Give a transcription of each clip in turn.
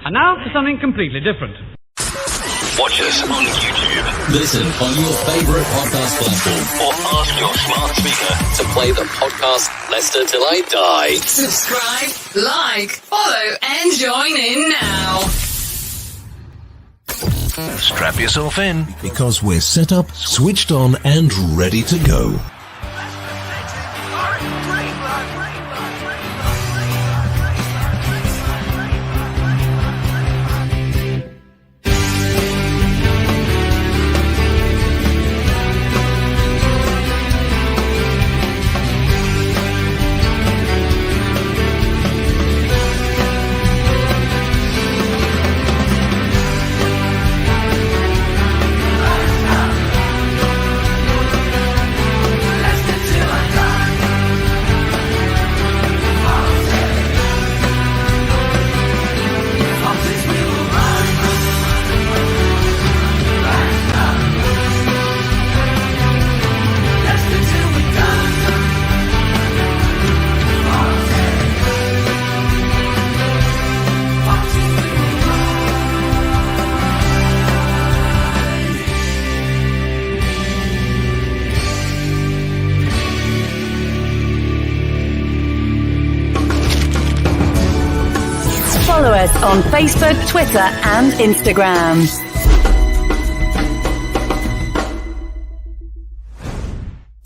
And now for something completely different. Watch us on YouTube. Listen on your favourite podcast platform. Or ask your smart speaker to play the podcast Leicester Till I Die. Subscribe, like, follow, and join in now. Strap yourself in. Because we're set up, switched on, and ready to go. Follow us on Facebook, Twitter and Instagram.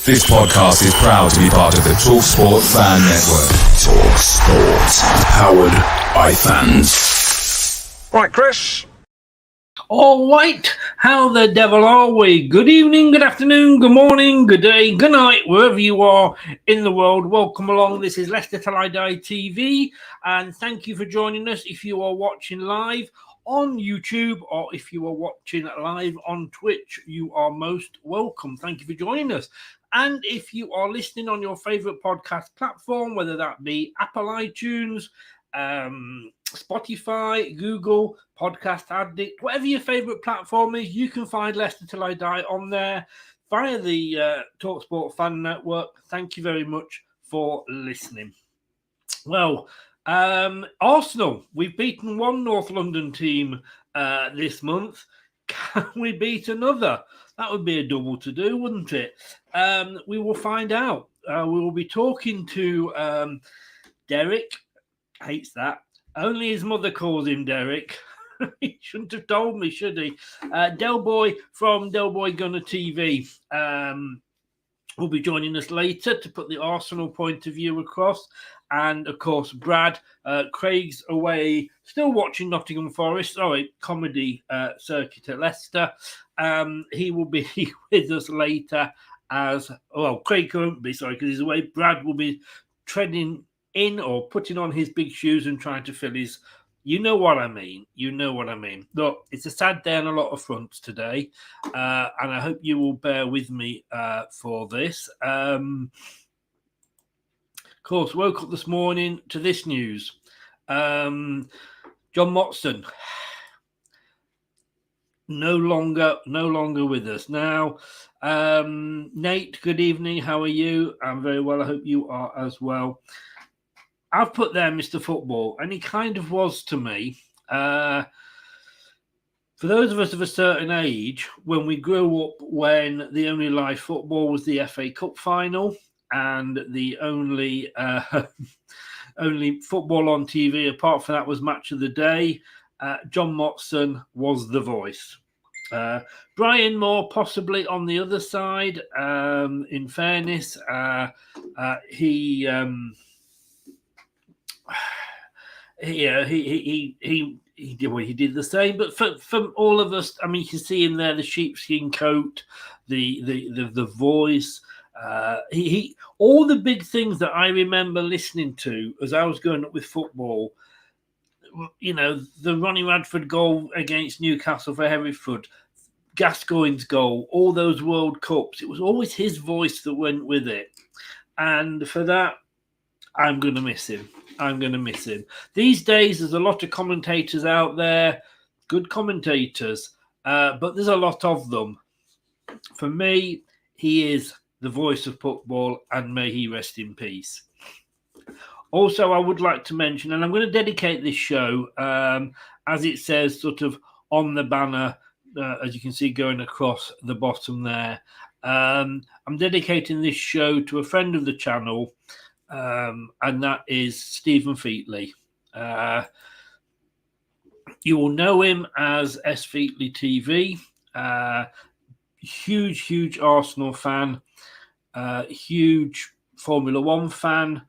This podcast is proud to be part of the TalkSport Fan Network. TalkSport. Powered by fans. Right, Chris. All right. How the devil are we? Good evening, good afternoon, good morning, good day, good night, wherever you are in the world. Welcome along. This is Leicester Till I Die TV, and thank you for joining us. If you are watching live on YouTube or if you are watching live on Twitch, you are most welcome. Thank you for joining us. And if you are listening on your favorite podcast platform, whether that be Apple iTunes, Spotify, Google, Podcast Addict, whatever your favorite platform is, you can find Leicester Till I Die on there via the TalkSport Fan Network. Thank you very much for listening. Well, Arsenal, we've beaten one North London team this month. Can we beat another? That would be a double to do, wouldn't it? We will find out. We will be talking to Derek. Hates that. Only his mother calls him Derek. He shouldn't have told me, should he? Del Boy from Del Boy Gunner TV will be joining us later to put the Arsenal point of view across. And, of course, Brad, Craig's away, still watching Nottingham Forest. Comedy circuit at Leicester. He will be with us later as... Well, Craig won't be, because he's away. Brad will be treading in or putting on his big shoes and trying to fill his... You know what I mean. Look, it's a sad day on a lot of fronts today, and I hope you will bear with me for this. Of course, woke up this morning to this news. John Motson, no longer with us. Now, Nate, good evening. How are you? I'm very well. I hope you are as well. I've put there Mr. Football, and he kind of was to me. For those of us of a certain age, when we grew up, when the only live football was the FA Cup final, and the only football on TV, apart from that, was Match of the Day, John Motson was the voice. Brian Moore possibly on the other side. In fairness, he did the same, but for all of us, I mean, you can see him there, the sheepskin coat, the voice, he all the big things that I remember listening to as I was growing up with football. You know, the Ronnie Radford goal against Newcastle for Hereford, Gascoigne's goal, all those World Cups, it was always his voice that went with it, and for that, I'm going to miss him. These days, there's a lot of commentators out there, good commentators, but there's a lot of them. For me, he is the voice of football, and may he rest in peace. Also, I would like to mention, and I'm going to dedicate this show, as it says sort of on the banner, as you can see going across the bottom there. I'm dedicating this show to a friend of the channel, and that is Stephen Featley. You will know him as S. Featley TV. Huge Arsenal fan, huge Formula One fan,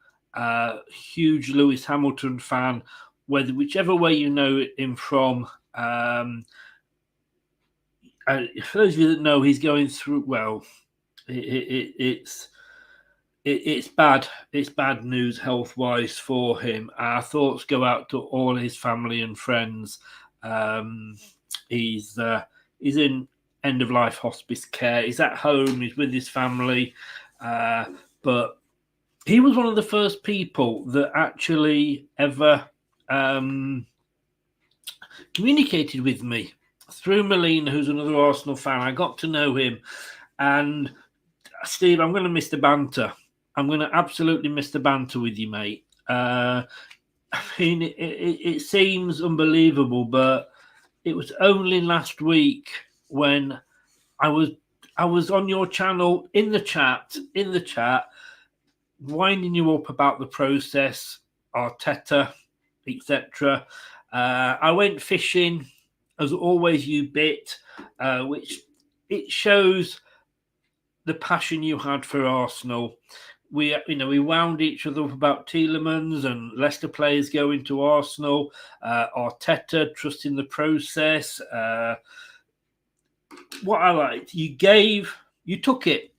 huge Lewis Hamilton fan. Whichever way you know him from, for those of you that know, he's going through. Well, it's bad. It's bad news health-wise for him. Our thoughts go out to all his family and friends. He's in end-of-life hospice care. He's at home. He's with his family. But he was one of the first people that actually ever communicated with me through Melina, who's another Arsenal fan. I got to know him. And Steve, I'm going to miss the banter. I'm going to absolutely miss the banter with you, mate. I mean, it seems unbelievable, but it was only last week when I was on your channel in the chat, winding you up about the process, Arteta, etc. I went fishing, as always. You bit, which it shows the passion you had for Arsenal. We wound each other up about Tielemans and Leicester players going to Arsenal, Arteta trusting the process. What I liked, you took it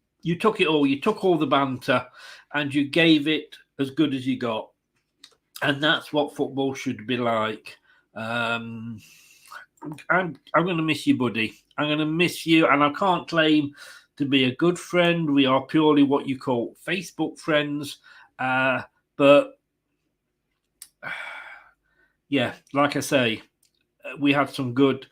all. You took all the banter and you gave it as good as you got. And that's what football should be like. I'm going to miss you, buddy. I'm going to miss you, and I can't claim to be a good friend. We are purely what you call Facebook friends. But yeah, like I say, we had some good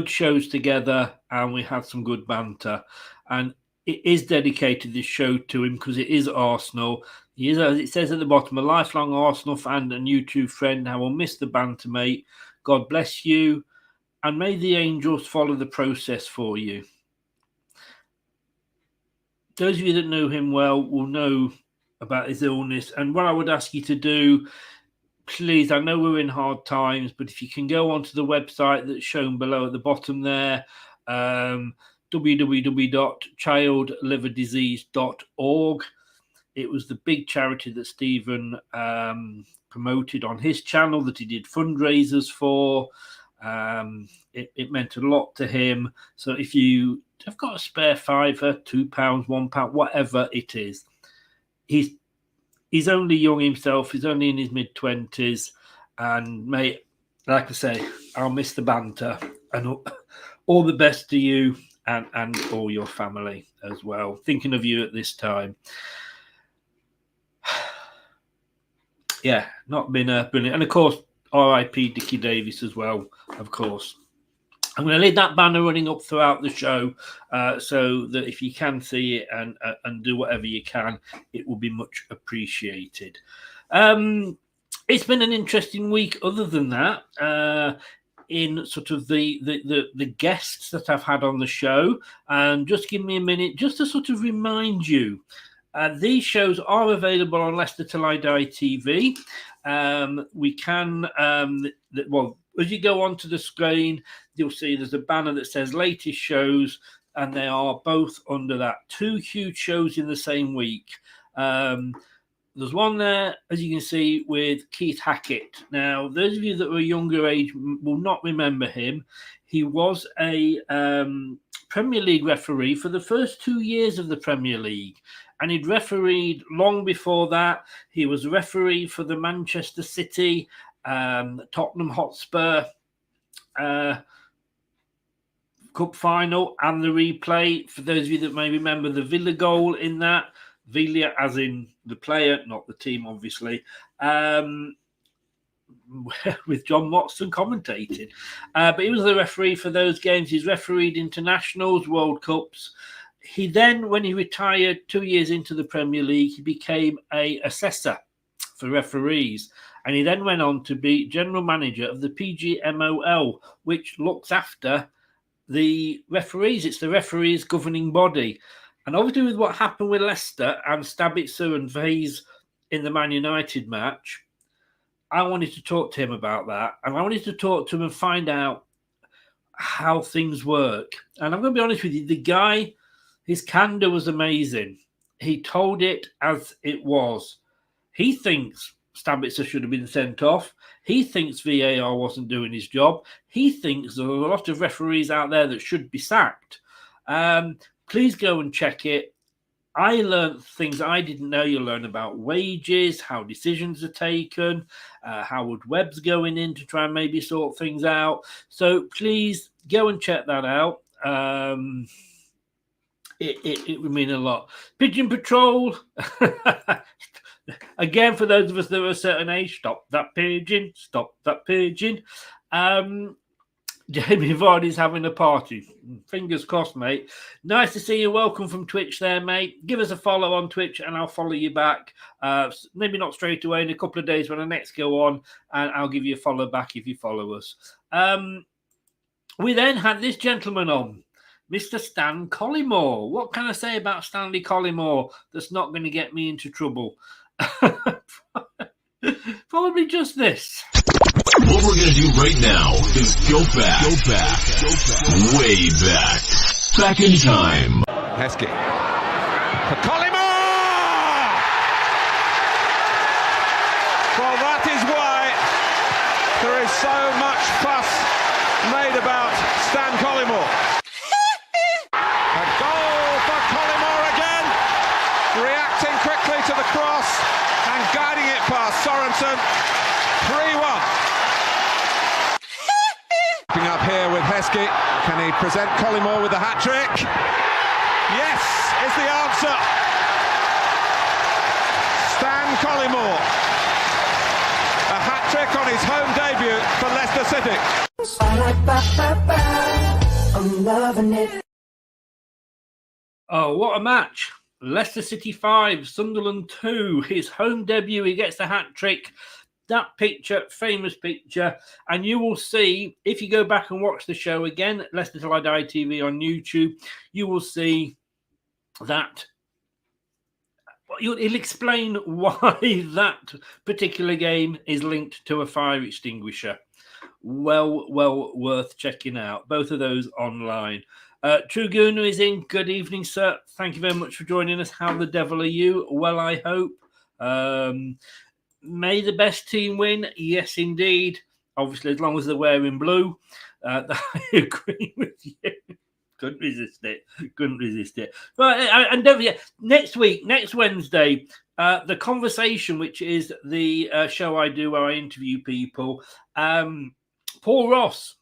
shows together, and we had some good banter. And it is dedicated, this show, to him because it is Arsenal. He is, as it says at the bottom, a lifelong Arsenal fan and YouTube friend. I will miss the banter, mate. God bless you, and may the angels follow the process for you. Those of you that know him well will know about his illness. And what I would ask you to do, please, I know we're in hard times, but if you can go onto the website that's shown below at the bottom there, www.childliverdisease.org. It was the big charity that Stephen promoted on his channel, that he did fundraisers for. It meant a lot to him. So if you have got a spare £5, £2, £1, whatever it is, he's only young himself. He's only in his mid-20s. And mate, like I say, I'll miss the banter, and all the best to you and all your family as well. Thinking of you at this time. Yeah, not been brilliant. And of course, R.I.P. Dickie Davies as well, of course. I'm going to leave that banner running up throughout the show, so that if you can see it and do whatever you can, it will be much appreciated. It's been an interesting week other than that, in sort of the guests that I've had on the show. And just give me a minute just to sort of remind you, these shows are available on Leicester Till I Die TV. We can, as you go onto the screen, you'll see there's a banner that says latest shows, and they are both under that. 2 huge shows in the same week. There's one there, as you can see, with Keith Hackett. Now, those of you that were younger age will not remember him. He was a Premier League referee for the first 2 years of the Premier League. And he'd refereed long before that. He was a referee for the Manchester City, Tottenham Hotspur Cup final and the replay. For those of you that may remember the Villa goal in that, Villa as in the player, not the team, obviously, with John Watson commentating. But he was the referee for those games. He's refereed internationals, World Cups. He then, when he retired 2 years into the Premier League, he became an assessor for referees. And he then went on to be general manager of the PGMOL, which looks after the referees. It's the referees governing body. And obviously with what happened with Leicester and Stabitzer and Vase in the Man United match, I wanted to talk to him about that. And I wanted to talk to him and find out how things work. And I'm going to be honest with you, the guy, his candor was amazing. He told it as it was. He thinks Stabitzer should have been sent off. He thinks VAR wasn't doing his job. He thinks there are a lot of referees out there that should be sacked. Please go and check it. I learned things I didn't know. You learn about wages, how decisions are taken, Howard Webb's going in to try and maybe sort things out. So please go and check that out. It would mean a lot. Pigeon Patrol. Again, for those of us that are a certain age, stop that pigeon, stop that pigeon. Jamie Vardy's having a party. Fingers crossed, mate. Nice to see you. Welcome from Twitch there, mate. Give us a follow on Twitch and I'll follow you back. Maybe not straight away, in a couple of days when I next go on, and I'll give you a follow back if you follow us. We then had this gentleman on, Mr. Stan Collymore. What can I say about Stanley Collymore that's not going to get me into trouble? Probably just this. What we're going to do right now is go back, way back in time. Heskey for Collymore! Well, that is why there is so much fuss made about Stan Collymore. A goal for Collymore again, reacting quickly to the cross and guiding it past Sorensen. 3-1. Up here with Heskey. Can he present Collymore with the hat-trick? Yes, is the answer. Stan Collymore. A hat-trick on his home debut for Leicester City. I'm loving it. Oh, what a match. Leicester City 5, Sunderland 2. His home debut, he gets the hat-trick. That picture, famous picture, and you will see, if you go back and watch the show again, Leicester Till I Die TV on YouTube, you will see that he'll explain why that particular game is linked to a fire extinguisher. Well worth checking out. Both of those online. True Gooner is in. Good evening, sir. Thank you very much for joining us. How the devil are you? Well, I hope. May the best team win. Yes, indeed. Obviously, as long as they're wearing blue. I agree with you. Couldn't resist it. But and don't forget, next Wednesday, the Conversation, which is the show I do where I interview people. Paul Ross,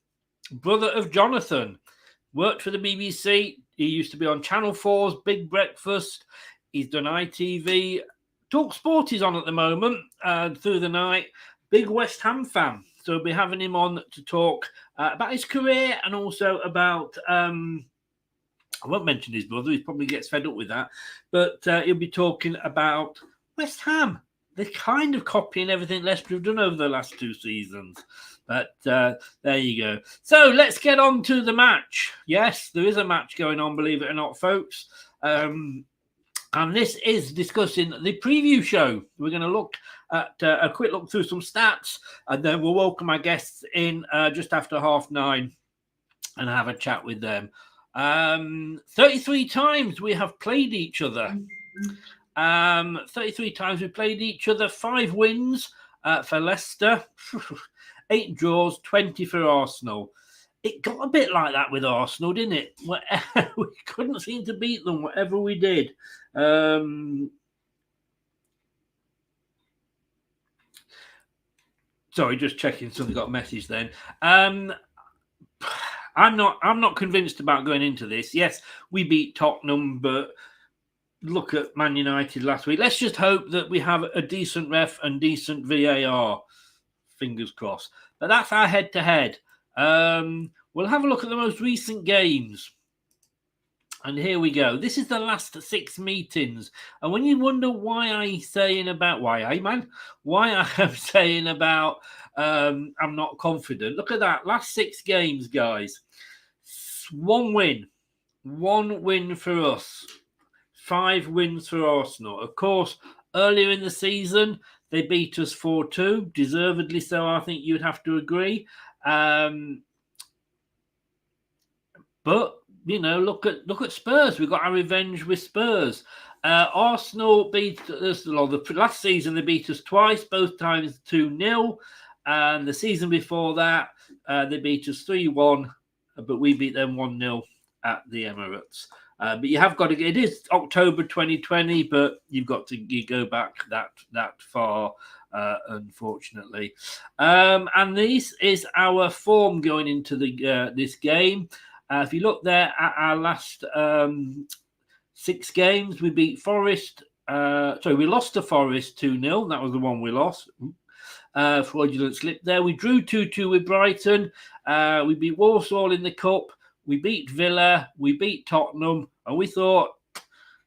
brother of Jonathan, worked for the BBC. He used to be on Channel 4's Big Breakfast. He's done ITV. Talk Sport is on at the moment through the night. Big West Ham fan. So we'll be having him on to talk about his career and also about, I won't mention his brother. He probably gets fed up with that. But he'll be talking about West Ham. They're kind of copying everything Leicester have done over the last 2 seasons. But there you go. So let's get on to the match. Yes, there is a match going on, believe it or not, folks. And this is discussing the preview show. We're going to look at a quick look through some stats, and then we'll welcome our guests in just after 9:30 and have a chat with them. 33 times we have played each other. 33 times we played each other. 5 wins for Leicester, 8 draws, 20 for Arsenal. It got a bit like that with Arsenal, didn't it? We couldn't seem to beat them, whatever we did. Sorry, just checking. Somebody got a message then. I'm not convinced about going into this. Yes, we beat Tottenham, but look at Man United last week. Let's just hope that we have a decent ref and decent VAR. Fingers crossed. But that's our head-to-head. We'll have a look at the most recent games. And here we go. This is the last 6 meetings. And when you wonder why I am saying about I'm not confident. Look at that. Last 6 games, guys. 1 win. 1 win for us. 5 wins for Arsenal. Of course, earlier in the season, they beat us 4-2. Deservedly so, I think you'd have to agree. But look at Spurs. We got our revenge with Spurs. Arsenal beat us. The last season they beat us twice, both times 2-0. And the season before that, they beat us 3-1, but we beat them 1-0 at the Emirates. But you have got to. It is October 2020, but you go back that far. Unfortunately, and this is our form going into this game. If you look there at our last 6 games, we beat Forest. We lost to Forest 2-0. That was the one we lost. Fraudulent slip there. We drew 2-2 with Brighton. We beat Walsall in the Cup. We beat Villa. We beat Tottenham. And we thought,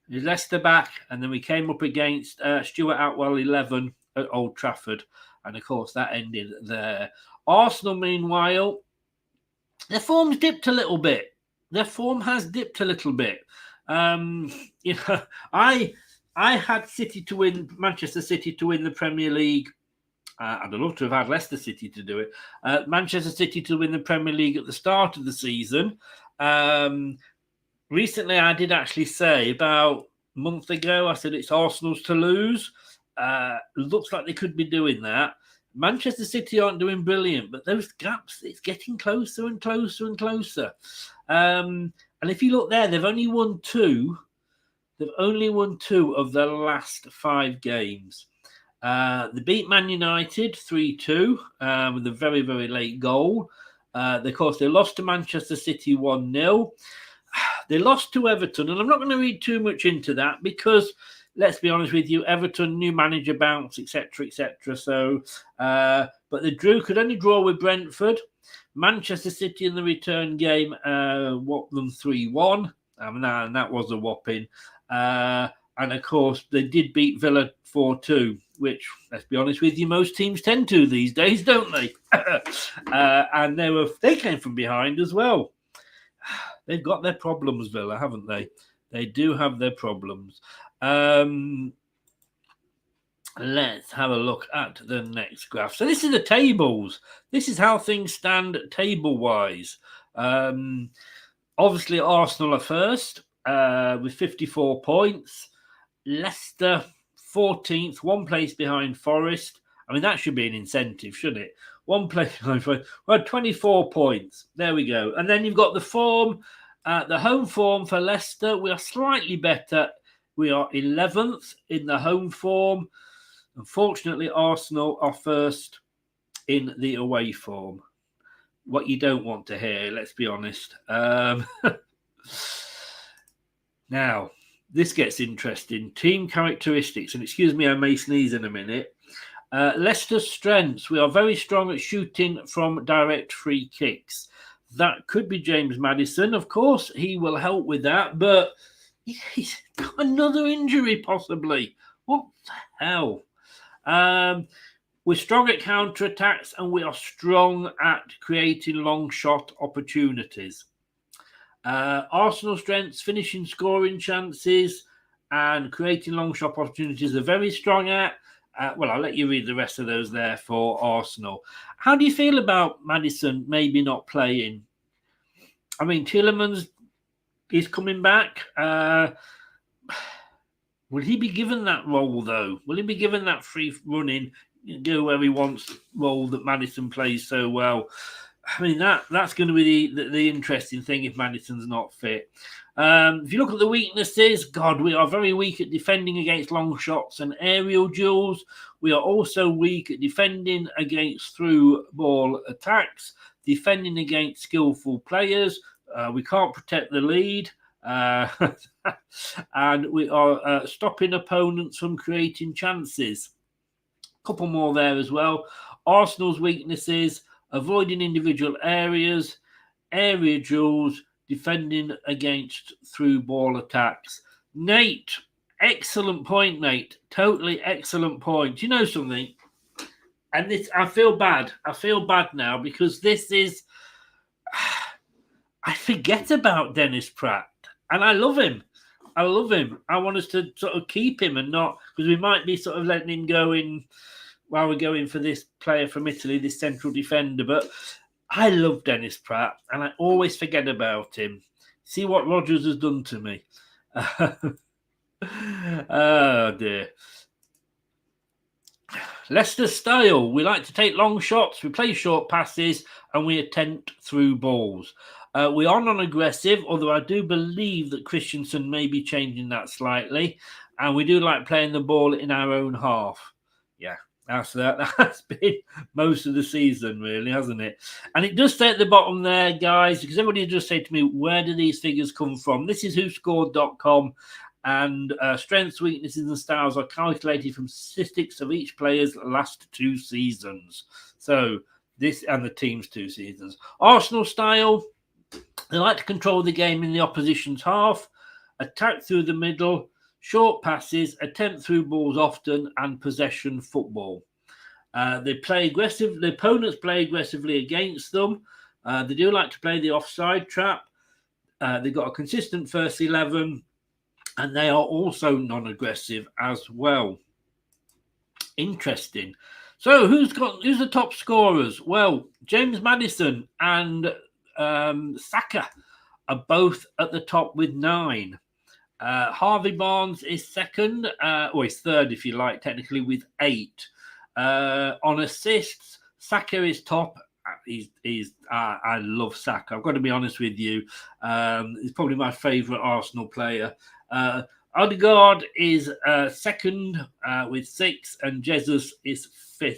is Leicester back? And then we came up against Stuart Atwell 11 at Old Trafford. And, of course, that ended there. Arsenal, meanwhile, their form's dipped a little bit. Their form has dipped a little bit. I had Manchester City to win the Premier League. I'd love to have had Leicester City to do it. Manchester City to win the Premier League at the start of the season. Recently, I did actually say about a month ago, I said it's Arsenal's to lose. Looks like they could be doing that. Manchester City aren't doing brilliant, but those gaps, it's getting closer and closer and closer. And if you look there, they've only won 2. They've only won 2 of their last 5 games. They beat Man United 3-2 with a very, very late goal. Of course, they lost to Manchester City 1-0. They lost to Everton, and I'm not going to read too much into that because, let's be honest with you, Everton, new manager bounce, etc., etc. So, but the could only draw with Brentford. Manchester City in the return game whopped them 3-1. And that was a whopping. And of course, they did beat Villa 4-2, which, let's be honest with you, most teams tend to these days, don't they? And they came from behind as well. They've got their problems, Villa, haven't they? They do have their problems. Let's have a look at the next graph. So this is the tables. This is how things stand table-wise. Obviously, Arsenal are first with 54 points. Leicester 14th, 1 place behind Forest. I mean, that should be an incentive, shouldn't it? 1 place behind Forest. Well, 24 points. There we go. And then you've got the form, the home form for Leicester. We are slightly better. We are 11th in the home form. Unfortunately, Arsenal are first in the away form. What you don't want to hear, let's be honest. Now, this gets interesting. Team characteristics, and excuse me, I may sneeze in a minute. Leicester's strengths. We are very strong at shooting from direct free kicks. That could be James Maddison. Of course, he will help with that, but he's got another injury possibly. What the hell? We're strong at counter-attacks and we are strong at creating long shot opportunities. Arsenal strengths, finishing scoring chances and creating long shot opportunities are very strong at. Well, I'll let you read the rest of those there for Arsenal. How do you feel about Maddison maybe not playing? I mean, Tielemans is coming back. Will he be given that role, though? Will he be given that free running, go where he wants role that Maddison plays so well? I mean, that's going to be the interesting thing if Maddison's not fit. If you look at the weaknesses, God, we are very weak at defending against long shots and aerial duels. We are also weak at defending against through ball attacks, defending against skillful players. We can't protect the lead. And we are stopping opponents from creating chances. A couple more there as well. Arsenal's weaknesses: avoiding individual areas, area duels, defending against through ball attacks. Nate, excellent point, Nate. Totally excellent point. Do you know something? And this, I feel bad. I feel bad now because this is... I forget about Dennis Pratt, and I love him. I love him. I want us to sort of keep him and not... Because we might be sort of letting him go in while we're going for this player from Italy, this central defender. But I love Dennis Pratt, and I always forget about him. See what Rodgers has done to me. Oh, dear. Leicester style. We like to take long shots, we play short passes, and we attempt through balls. We are non-aggressive, although I do believe that Christensen may be changing that slightly. And we do like playing the ball in our own half. Yeah, that's been most of the season, really, hasn't it? And it does stay at the bottom there, guys, because everybody just say to me, where do these figures come from? This is whoscored.com. And strengths, weaknesses, and styles are calculated from statistics of each player's last 2 seasons. So this and the team's 2 seasons. Arsenal style, they like to control the game in the opposition's half, attack through the middle, short passes, attempt through balls often, and possession football. They play aggressive. The opponents play aggressively against them. They do like to play the offside trap. They've got a consistent first 11. And they are also non-aggressive as well. Interesting. So who's the top scorers? Well, James Maddison and Saka are both at the top with 9. Harvey Barnes is second, or he's third if you like, technically with 8. On assists, Saka is top. I love Saka. I've got to be honest with you. He's probably my favourite Arsenal player. Odegaard is second with 6, and Jesus is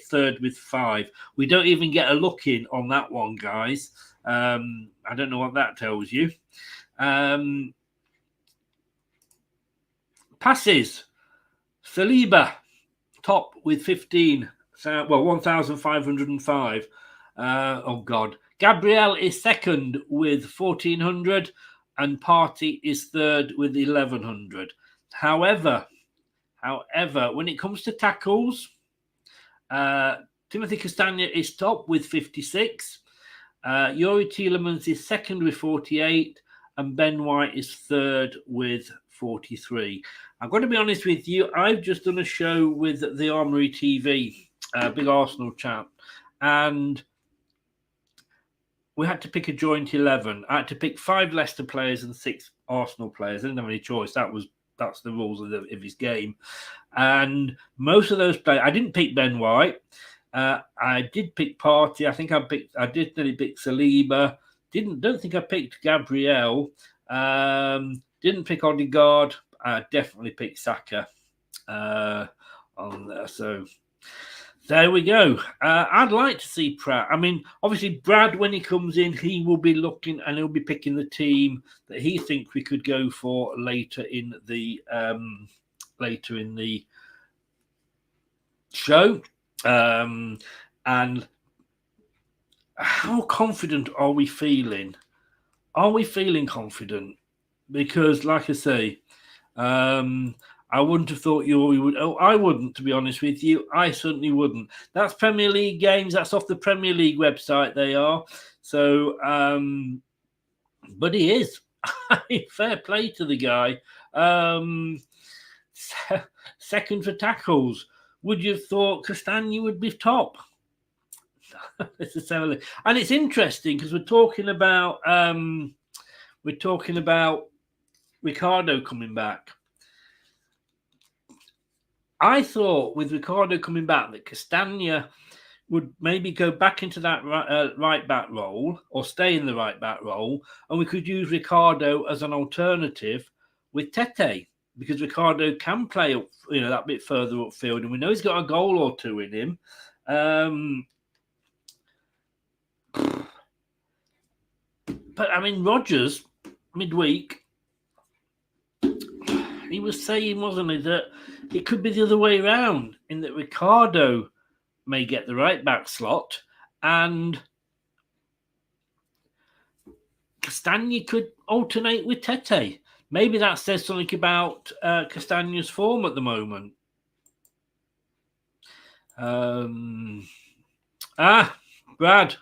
third with 5. We don't even get a look in on that one, guys. I don't know what that tells you. Passes. Saliba, top with 15. 1,505. Oh, God. Gabriel is second with 1,400. And Partey is third with 1,100. However, when it comes to tackles, Timothy Castagna is top with 56. Yuri Tielemans is second with 48. And Ben White is third with 43. I'm going to be honest with you. I've just done a show with the Armory TV, big Arsenal chat. And we had to pick a joint 11. I had to pick 5 Leicester players and 6 Arsenal players. I didn't have any choice. That's the rules of his game. And most of those players, I didn't pick Ben White. I did pick Partey. I think I did nearly pick Saliba. Don't think I picked Gabriel. Didn't pick Odegaard. I definitely picked Saka on there. So there we go. I'd like to see Pratt. I mean, obviously, Brad, when he comes in, he will be looking and he'll be picking the team that he thinks we could go for later in the show. And how confident are we feeling? Are we feeling confident? Because, like I say, I wouldn't have thought we would. Oh, I wouldn't, to be honest with you. I certainly wouldn't. That's Premier League games. That's off the Premier League website. They are. So, but he is. Fair play to the guy. Second for tackles. Would you have thought Castagna would be top? Necessarily. And it's interesting because we're talking about Ricardo coming back. I thought with Ricardo coming back that Castagna would maybe go back into that right back role or stay in the right back role, and we could use Ricardo as an alternative with Tete, because Ricardo can play up, that bit further upfield, and we know he's got a goal or 2 in him. But I mean, Rodgers midweek, he was saying, wasn't he, that it could be the other way around, in that Ricardo may get the right back slot and Castagna could alternate with Tete. Maybe that says something about Castagna's form at the moment. Brad,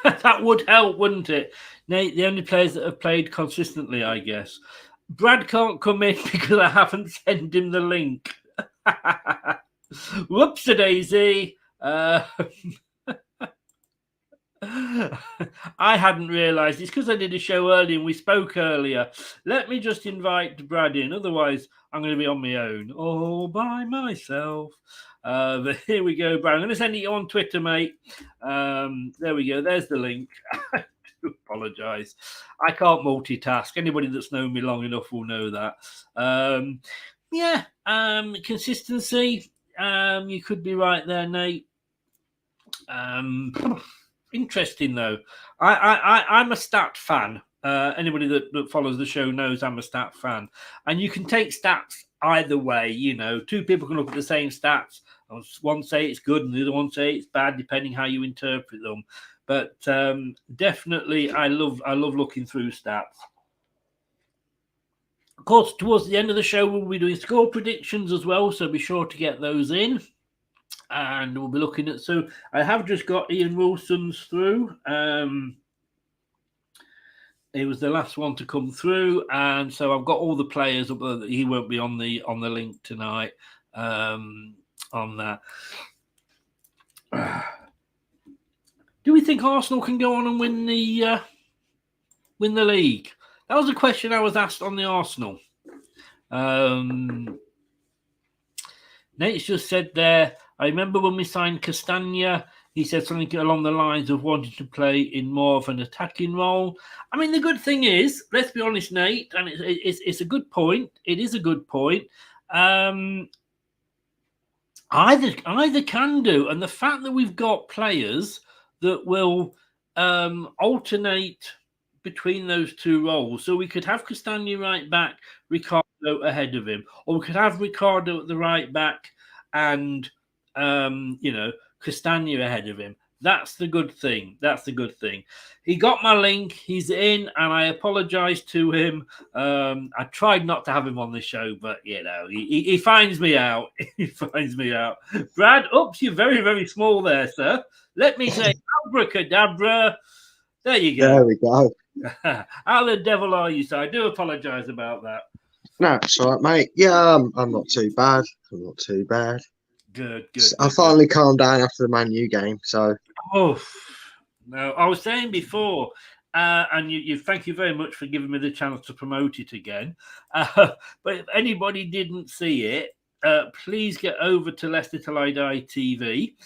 that would help, wouldn't it? Nate, the only players that have played consistently, I guess. Brad can't come in because I haven't sent him the link. Whoops-a-daisy. I hadn't realised. It's because I did a show early and we spoke earlier. Let me just invite Brad in. Otherwise, I'm going to be on my own. All by myself. But here we go, Brad. I'm going to send it you on Twitter, mate. There we go. There's the link. I do apologise. I can't multitask. Anybody that's known me long enough will know that. Consistency. You could be right there, Nate. Interesting though. I'm a stat fan. Anybody that follows the show knows I'm a stat fan, and you can take stats either way. You know, two people can look at the same stats. One say it's good, and the other one say it's bad, depending how you interpret them. But definitely, I love looking through stats. Of course, towards the end of the show, we'll be doing score predictions as well, so be sure to get those in. And we'll be looking at, so I have just got Ian Wilson's through. He was the last one to come through, and so I've got all the players up there. He won't be on the link tonight. On that, do we think Arsenal can go on and win the league? That was a question I was asked on the Arsenal. Nate's just said there, I remember when we signed Castagna, he said something along the lines of wanting to play in more of an attacking role. I mean, the good thing is, let's be honest, Nate, and it's a good point. It is a good point. Either can do. And the fact that we've got players that will alternate between those two roles. So we could have Castagna right back, Ricardo ahead of him, or we could have Ricardo at the right back and Castagna ahead of him. That's the good thing. That's the good thing. He got my link. He's in, and I apologise to him. I tried not to have him on the show, but he finds me out. He finds me out. Brad, oops, you're very, very small there, sir. Let me say abracadabra. There you go. There we go. How the devil are you, sir? I do apologise about that. No, it's all right, mate. Yeah, I'm not too bad. I'm not too bad. Good. I finally calmed down after the Man U game, so. Oh, no, I was saying before, and you thank you very much for giving me the chance to promote it again. But if anybody didn't see it, please get over to Leicester Till I Die TV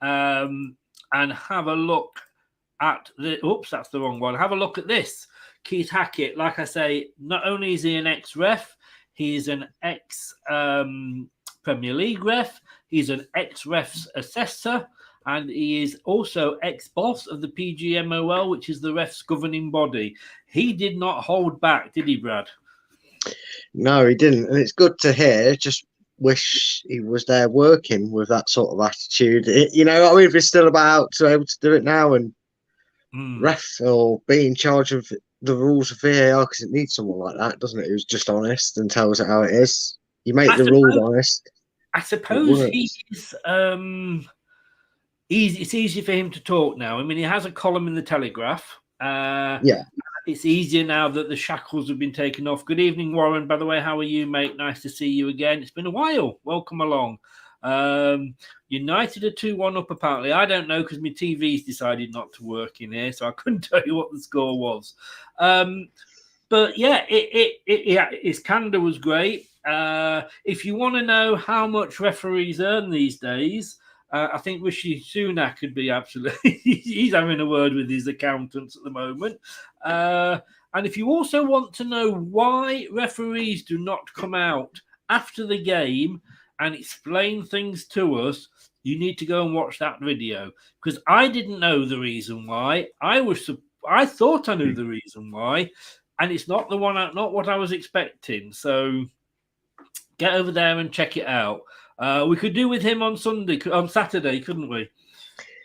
and have a look at the. Oops, that's the wrong one. Have a look at this. Keith Hackett, like I say, not only is he an ex-ref, he's an ex-Premier League ref, he's an ex-ref's assessor, and he is also ex-boss of the PGMOL, which is the ref's governing body. He did not hold back, did he, Brad? No, he didn't. And it's good to hear. Just wish he was there working with that sort of attitude. If he's still about to be able to do it now and ref or be in charge of the rules of VAR, because it needs someone like that, doesn't it? Who's just honest and tells it how it is. You make the rules honest. I suppose he's it's easy for him to talk now. I mean, he has a column in the Telegraph. It's easier now that the shackles have been taken off. Good evening, Warren. By the way, how are you, mate? Nice to see you again. It's been a while. Welcome along. United are 2-1 up, apparently. I don't know because my TV's decided not to work in here, so I couldn't tell you what the score was. But yeah, his candor was great. If you want to know how much referees earn these days, I think Rishi Sunak could be absolutely. He's having a word with his accountants at the moment. And if you also want to know why referees do not come out after the game and explain things to us, you need to go and watch that video, because I didn't know the reason why. I thought I knew the reason why, and it's not not what I was expecting. So get over there and check it out. We could do with him on Saturday, couldn't we?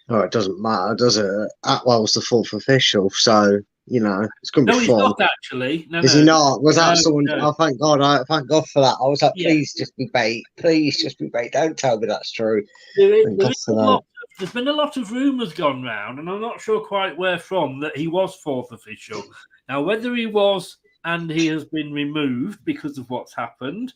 Oh, it doesn't matter, does it? Atwell's the fourth official, so You know, it's going to No, be he's fun. not actually. No, Is no. he not? Was that No, someone? no. Oh, thank God! Thank God for that. I was like, Yeah. please just be bait. Please just be bait. Don't tell me that's true. There's been a lot of rumours gone round, and I'm not sure quite where from, that he was fourth official. Now, whether he was and he has been removed because of what's happened,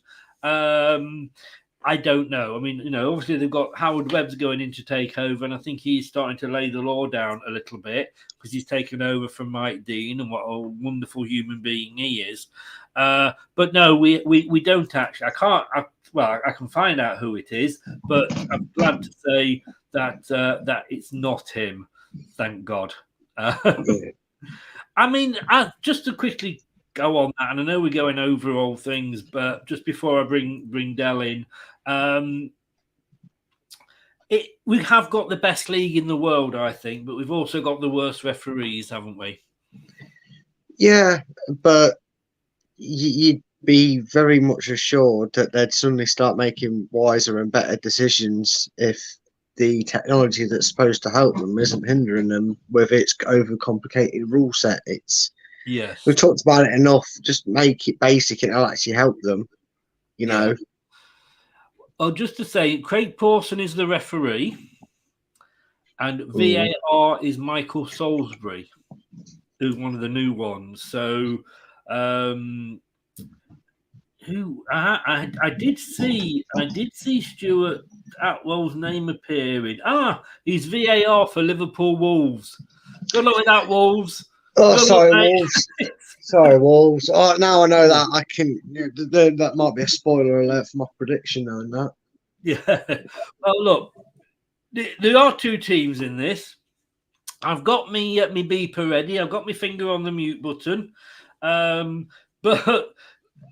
I don't know. I mean, you know, obviously they've got Howard Webb's going in to take over, and I think he's starting to lay the law down a little bit because he's taken over from Mike Dean, and what a wonderful human being he is. But no, we don't actually. I can find out who it is, but I'm glad to say that that it's not him. Thank God. I mean, just to quickly go on that, and I know we're going over all things, but just before I bring Del in, we have got the best league in the world, I think, but we've also got the worst referees, haven't we? Yeah, but you'd be very much assured that they'd suddenly start making wiser and better decisions if the technology that's supposed to help them isn't hindering them with its overcomplicated rule set. Yes, we've talked about it enough. Just make it basic and it'll actually help them. You know. Oh, just to say, Craig Pawson is the referee, and VAR is Michael Salisbury, who's one of the new ones. So, who I did see Stuart Atwell's name appearing. He's VAR for Liverpool Wolves. Good luck with that, Wolves. Oh, sorry, Wolves. Sorry, Wolves. Oh, now I know that. I can. That might be a spoiler alert for my prediction, knowing that. Yeah. Well, look, there are two teams in this. I've got me beeper ready. I've got my finger on the mute button. But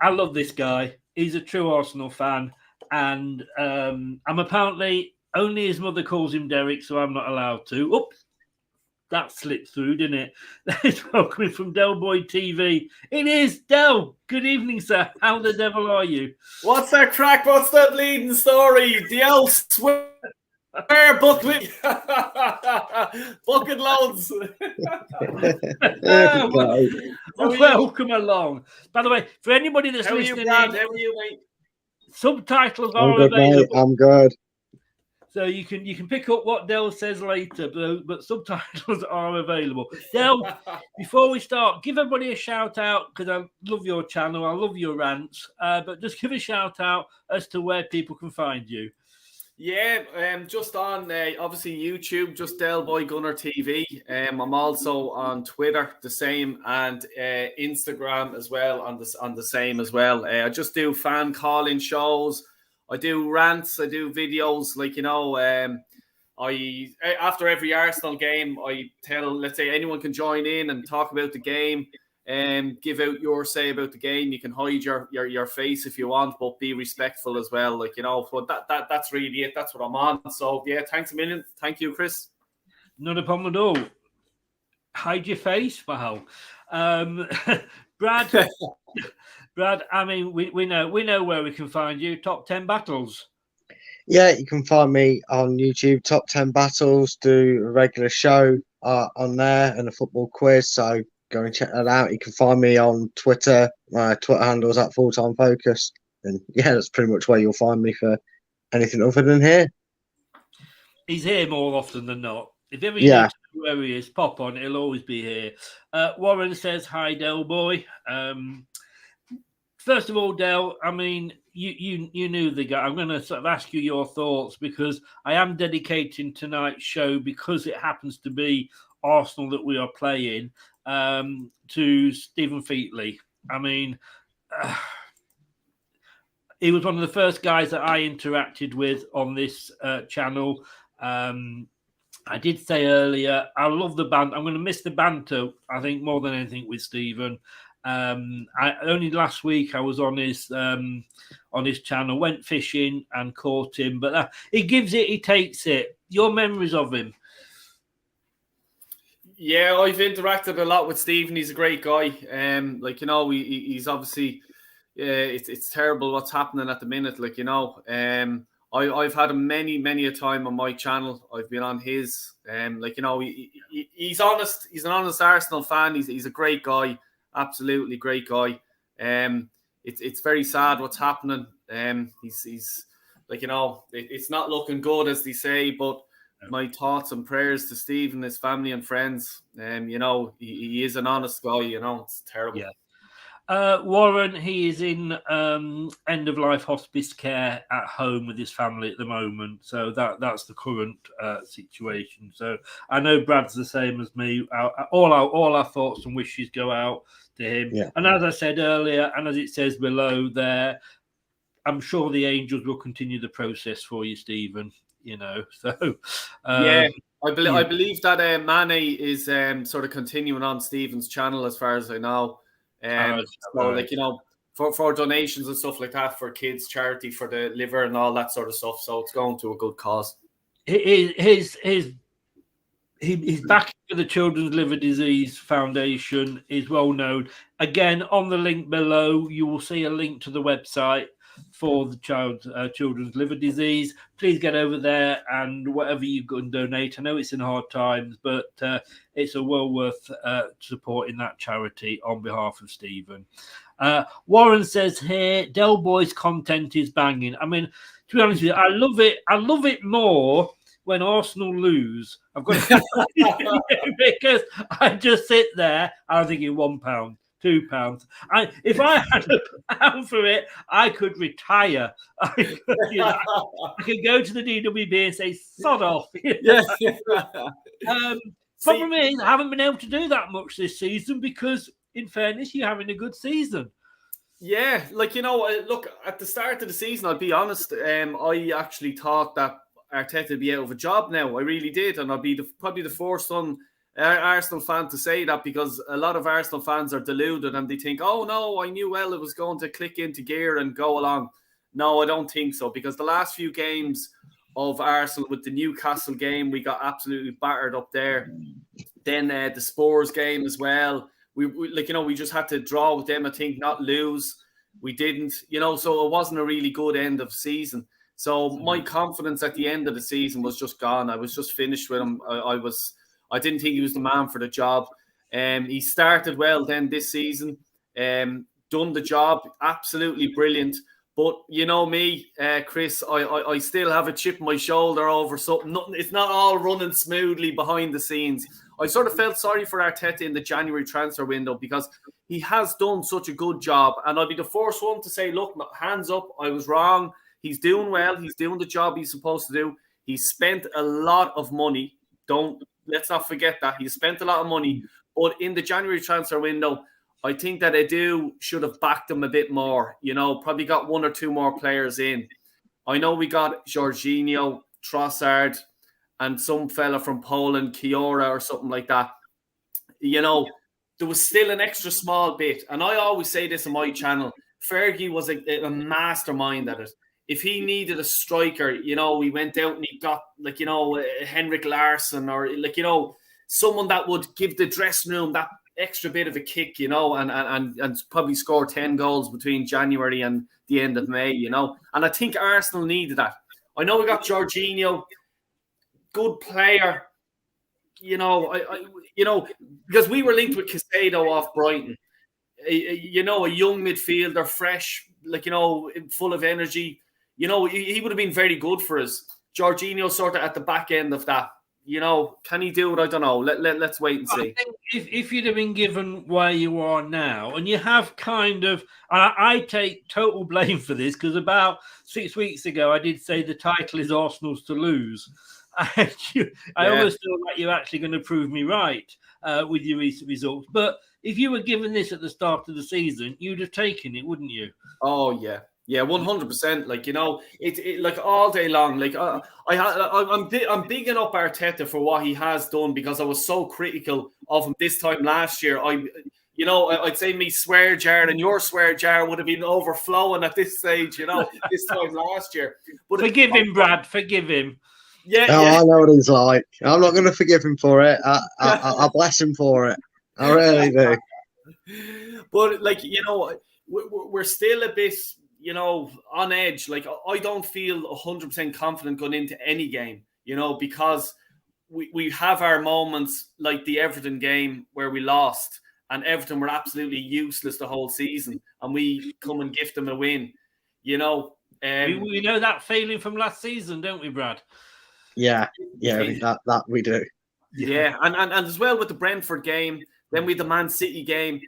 I love this guy. He's a true Arsenal fan, and I'm apparently only his mother calls him Derek, so I'm not allowed to. Oops. That slipped through, didn't it? That is welcoming from Del Boy TV. It is Del. Good evening, sir. How the devil are you? What's that crack? What's that bleeding story? The old swear bucket, bucket loads. Welcome along. By the way, for anybody that's listening, How are you, mate? Subtitles I'm are good, available. mate. I'm good. So you can pick up what Del says later, but subtitles are available. Del, before we start, give everybody a shout out because I love your channel, I love your rants, but just give a shout out as to where people can find you. Yeah, just on obviously YouTube, just Del Boy Gunner TV. I'm also on Twitter, the same, and Instagram as well on the same as well. I just do fan calling shows. I do rants, I do videos, like, you know, I after every Arsenal game, I tell, let's say, anyone can join in and talk about the game and give out your say about the game. You can hide your face if you want, but be respectful as well, like, you know. But that's really it. That's what I'm on. So yeah, thanks a million. Thank you, Chris. Not a problem at all. Hide your face, wow. Brad. Brad, I mean, we know where we can find you. Top 10 battles. Yeah, you can find me on YouTube. Top 10 battles. Do a regular show on there and a football quiz. So go and check that out. You can find me on Twitter. My Twitter handle's at Fulltime Focus. And yeah, that's pretty much where you'll find me for anything other than here. He's here more often than not. If ever you need to know where he is, pop on. He'll always be here. Warren says, hi, Del Boy. First of all, Del, I mean, you knew the guy. I'm going to sort of ask you your thoughts because I am dedicating tonight's show, because it happens to be Arsenal that we are playing, to Stephen Featley. I mean, he was one of the first guys that I interacted with on this channel. I did say earlier, I love the banter. I'm going to miss the banter, I think, more than anything with Stephen. Only last week I was on his channel, went fishing and caught him, but he gives it, he takes it. Your memories of him? Yeah, I've interacted a lot with Stephen. He's a great guy. Like, you know, he's obviously, it's terrible what's happening at the minute. Like, you know, I've had him many a time on my channel. I've been on his. He's honest. He's an honest Arsenal fan. He's a great guy, absolutely great guy. It's very sad what's happening. He's it's not looking good, as they say. But my thoughts and prayers to Steve and his family and friends. He is an honest guy. It's terrible. Yeah. Warren, he is in end-of-life hospice care at home with his family at the moment. So that's the current situation. So I know Brad's the same as me. All our thoughts and wishes go out to him. Yeah. And as I said earlier, and as it says below there, I'm sure the Angels will continue the process for you, Stephen. So I believe that Mane is sort of continuing on Stephen's channel, as far as I know. For donations and stuff like that, for kids charity, for the liver and all that sort of stuff. So it's going to a good cause. He's back for the Children's Liver Disease Foundation is well known. Again, on the link below, you will see a link to the website for the children's liver disease. Please get over there and whatever you can donate. I know it's in hard times, but it's a well worth supporting that charity on behalf of Stephen. Warren says here, Del Boy's content is banging. I mean, to be honest with you, I love it. I love it more when Arsenal lose. I've got to because I just sit there. I'm thinking £1. £2. If I had £1 for it, I could retire. I could go to the DWB and say, sod off. Problem is, I haven't been able to do that much this season because, in fairness, you're having a good season. Yeah, look, at the start of the season, I'll be honest, I actually thought that Arteta would be out of a job now. I really did, and I'll be probably the first Arsenal fan to say that, because a lot of Arsenal fans are deluded and they think, oh no, I knew well it was going to click into gear and go along. No, I don't think so, because the last few games of Arsenal, with the Newcastle game, we got absolutely battered up there. Then the Spurs game as well. We just had to draw with them, I think, not lose. We didn't, so it wasn't a really good end of season. So my confidence at the end of the season was just gone. I was just finished with him. I didn't think he was the man for the job. He started well then this season, done the job, absolutely brilliant. But you know me, Chris, I still have a chip on my shoulder over something. It's not all running smoothly behind the scenes. I sort of felt sorry for Arteta in the January transfer window because he has done such a good job. And I'll be the first one to say, look, hands up, I was wrong. He's doing well. He's doing the job he's supposed to do. He spent a lot of money. Let's not forget that. He spent a lot of money. But in the January transfer window, I think that Edu should have backed him a bit more. Probably got one or two more players in. I know we got Jorginho, Trossard, and some fella from Poland, Kiora or something like that. There was still an extra small bit. And I always say this on my channel. Fergie was a mastermind at it. If he needed a striker, we went out and he got, Henrik Larsson or, someone that would give the dressing room that extra bit of a kick, and probably score 10 goals between January and the end of May, And I think Arsenal needed that. I know we got Jorginho, good player, because we were linked with Caicedo off Brighton. A young midfielder, fresh, full of energy. He would have been very good for us. Jorginho sort of at the back end of that. Can he do it? I don't know. Let's wait and see. I think if you'd have been given where you are now, and you have kind of, I take total blame for this because about 6 weeks ago I did say the title is Arsenal's to lose. I almost feel like you're actually going to prove me right with your recent results. But if you were given this at the start of the season, you'd have taken it, wouldn't you? Oh yeah. Yeah, 100%. It's all day long. I'm bigging up Arteta for what he has done because I was so critical of him this time last year. I'd say me swear jar and your swear jar would have been overflowing at this stage. This time last year. But forgive him, Brad. Forgive him. Yeah. I know what he's like. I'm not going to forgive him for it. I bless him for it. I really do. But we're still a bit. on edge. Like, I don't feel 100% confident going into any game, because we have our moments like the Everton game where we lost, and Everton were absolutely useless the whole season, and we come and gift them a win. We know that feeling from last season, don't we, Brad? Yeah, that we do. Yeah, and as well with the Brentford game, then with the Man City game.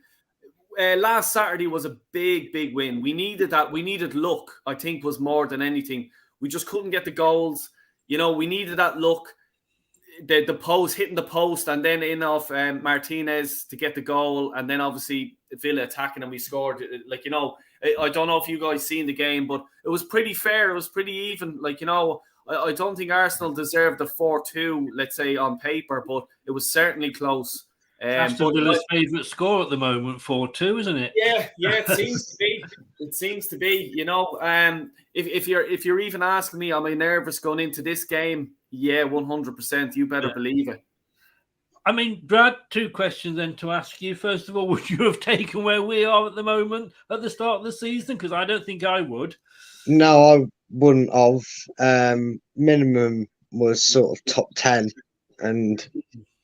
Last Saturday was a big win. We needed that. We needed luck, I think, was more than anything. We just couldn't get the goals. We needed that luck. The post, hitting the post, and then in off Martinez to get the goal, and then obviously Villa attacking, and we scored. I don't know if you guys seen the game, but it was pretty fair. It was pretty even. I don't think Arsenal deserved the 4-2, let's say, on paper, but it was certainly close. That's Villa's favourite score at the moment, 4-2, isn't it? Yeah, it seems to be. It seems to be. If you're even asking me, am I nervous going into this game? Yeah, 100%. You better believe it. I mean, Brad, 2 questions then to ask you. First of all, would you have taken where we are at the moment at the start of the season? Because I don't think I would. No, I wouldn't have. Minimum was sort of top 10, and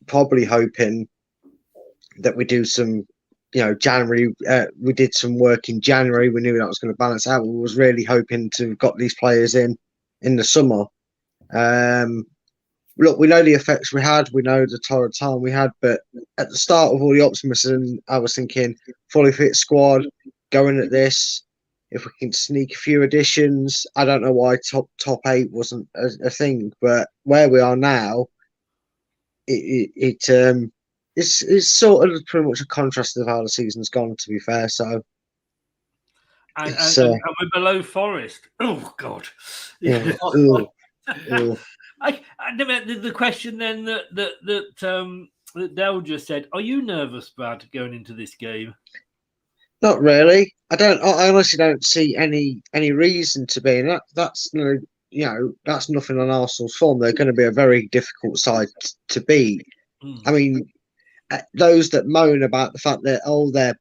probably hoping that we do some, January. We did some work in January. We knew that was going to balance out. We was really hoping to have got these players in the summer. Look, we know the effects we had. We know the torrid time we had. But at the start of all the optimism, I was thinking fully fit squad, going at this. If we can sneak a few additions, I don't know why top 8 wasn't a thing. But where we are now, it's sort of pretty much a contrast of how the season's gone, to be fair. So, and we're below Forest. Oh God! Yeah. The question then that Dell just said: are you nervous, Brad, going into this game? Not really. I honestly don't see any reason to be, and that's that's nothing on Arsenal's form. They're going to be a very difficult side to beat. I mean, those that moan about the fact that they're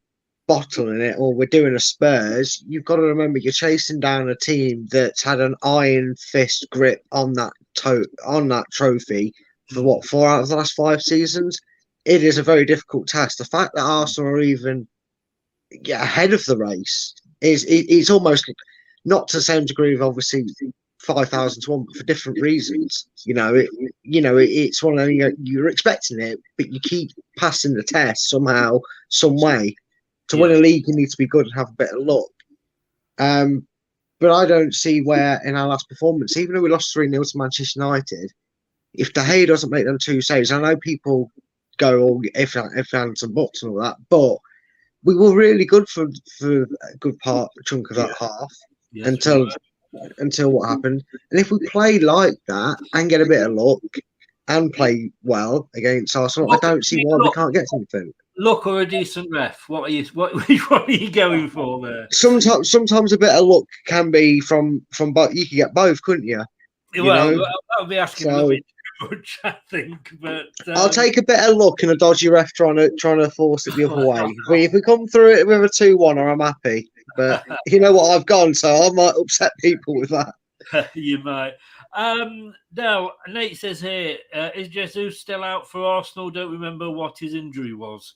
bottling it or we're doing a Spurs, you've got to remember you're chasing down a team that's had an iron fist grip on that trophy for 4 out of the last 5 seasons. It is a very difficult task. The fact that Arsenal are even ahead of the race it's almost not to the same degree of obviously 5,000 to 1, but for different reasons. It's one of you're expecting it, but you keep passing the test somehow, some way. To win a league, you need to be good and have a bit of luck. But I don't see where in our last performance, even though we lost 3-0 to Manchester United, if De Gea doesn't make them 2 saves, I know people go, if and some buts and all that, but we were really good for a good chunk of that half until what happened. And if we play like that and get a bit of luck and play well against Arsenal, I don't see why we can't get something. Luck or a decent ref? What are you going for there? Sometimes a bit of luck can be from both. You could get both, couldn't you? That would be asking a little bit too much, I think. But I'll take a bit of luck and a dodgy ref trying to force it the other way. If we come through it with a 2-1, I'm happy. But you know what, I've gone, so I might upset people with that. You might. Now, Nate says here, is Jesus still out for Arsenal? Don't remember what his injury was.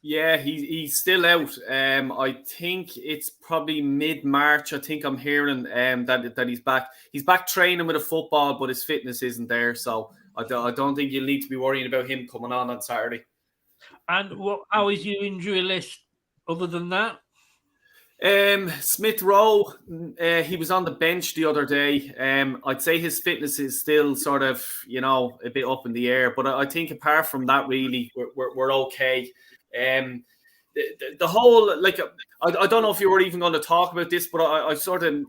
Yeah, he's still out. I think it's probably mid-March. I think I'm hearing that he's back. He's back training with a football, but his fitness isn't there. So I don't think you'll need to be worrying about him coming on Saturday. And how is your injury list other than that? Smith Rowe, he was on the bench the other day. I'd say his fitness is still sort of, a bit up in the air. But I think apart from that, really, we're okay. The whole, I don't know if you were even going to talk about this, but I sort of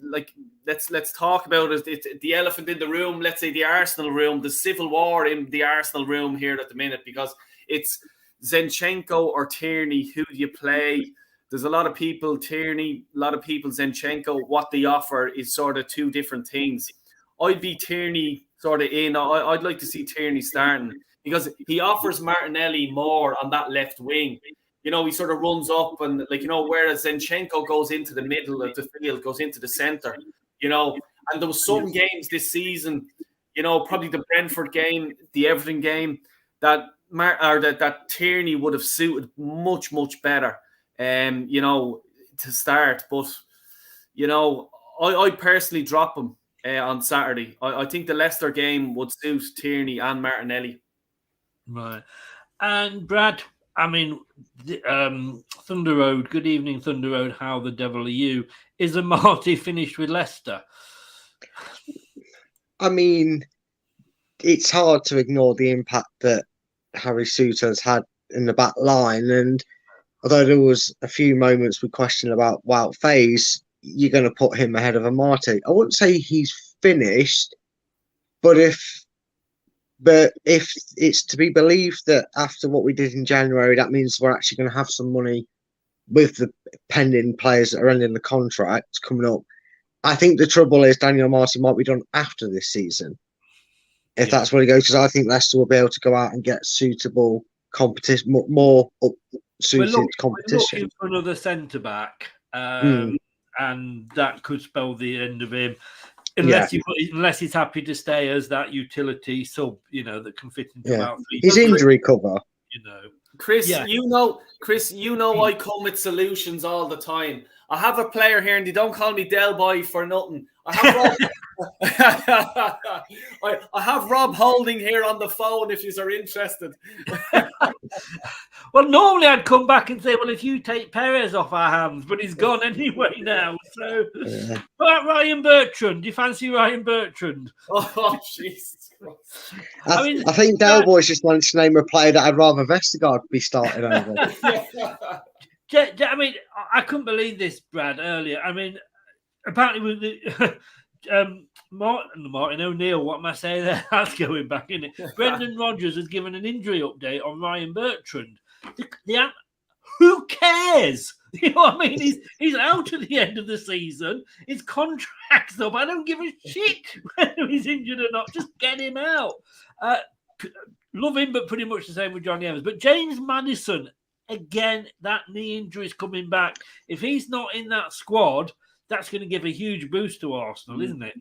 let's talk about it. It's the elephant in the room. Let's say the Arsenal room, the civil war in the Arsenal room here at the minute, because it's Zinchenko or Tierney. Who do you play? There's a lot of people, Tierney, a lot of people, Zinchenko. What they offer is sort of 2 different things. I'd be Tierney sort of in. I'd like to see Tierney starting, because he offers Martinelli more on that left wing. he sort of runs up and whereas Zinchenko goes into the middle of the field, goes into the center, and there was some games this season, probably the Brentford game, the Everton game, that Tierney would have suited much, much better, to start. But, I personally drop him on Saturday. I think the Leicester game would suit Tierney and Martinelli. Right. And Brad, I mean, Thunder Road, good evening, Thunder Road. How the devil are you? Is Amati finished with Leicester? I mean, it's hard to ignore the impact that Harry Souttar has had in the back line. And although there was a few moments we questioned about Wout Faes, you're going to put him ahead of Amati. I wouldn't say he's finished, but if it's to be believed that after what we did in January, that means we're actually going to have some money with the pending players that are ending the contract coming up. I think the trouble is Daniel Martin might be done after this season, if that's where he goes, because I think Leicester will be able to go out and get suitable competition, more suited competition. We're looking for another centre back, and that could spell the end of him. Unless he's happy to stay as that utility sub, that can fit into about 3. His injury cover. Chris, I come with solutions all the time. I have a player here, and they don't call me Del Boy for nothing. I have Rob Holding here on the phone if you are interested. Well, normally I'd come back and say, well, if you take Perez off our hands, but he's gone anyway now. So, But Ryan Bertrand, do you fancy Ryan Bertrand? Oh, Jesus Christ. I think Del Boy's just wanted to name a player that I'd rather Vestergaard be starting over. I mean, I couldn't believe this, Brad, earlier. I mean, apparently with the Martin O'Neill, what am I saying there? That's going back, isn't it? Brendan Rodgers has given an injury update on Ryan Bertrand. Who cares? You know what I mean? He's out at the end of the season. His contract's up. I don't give a shit whether he's injured or not. Just get him out. Love him, but pretty much the same with Johnny Evans. But James Maddison, again, that knee injury is coming back. If he's not in that squad, that's going to give a huge boost to Arsenal, isn't it?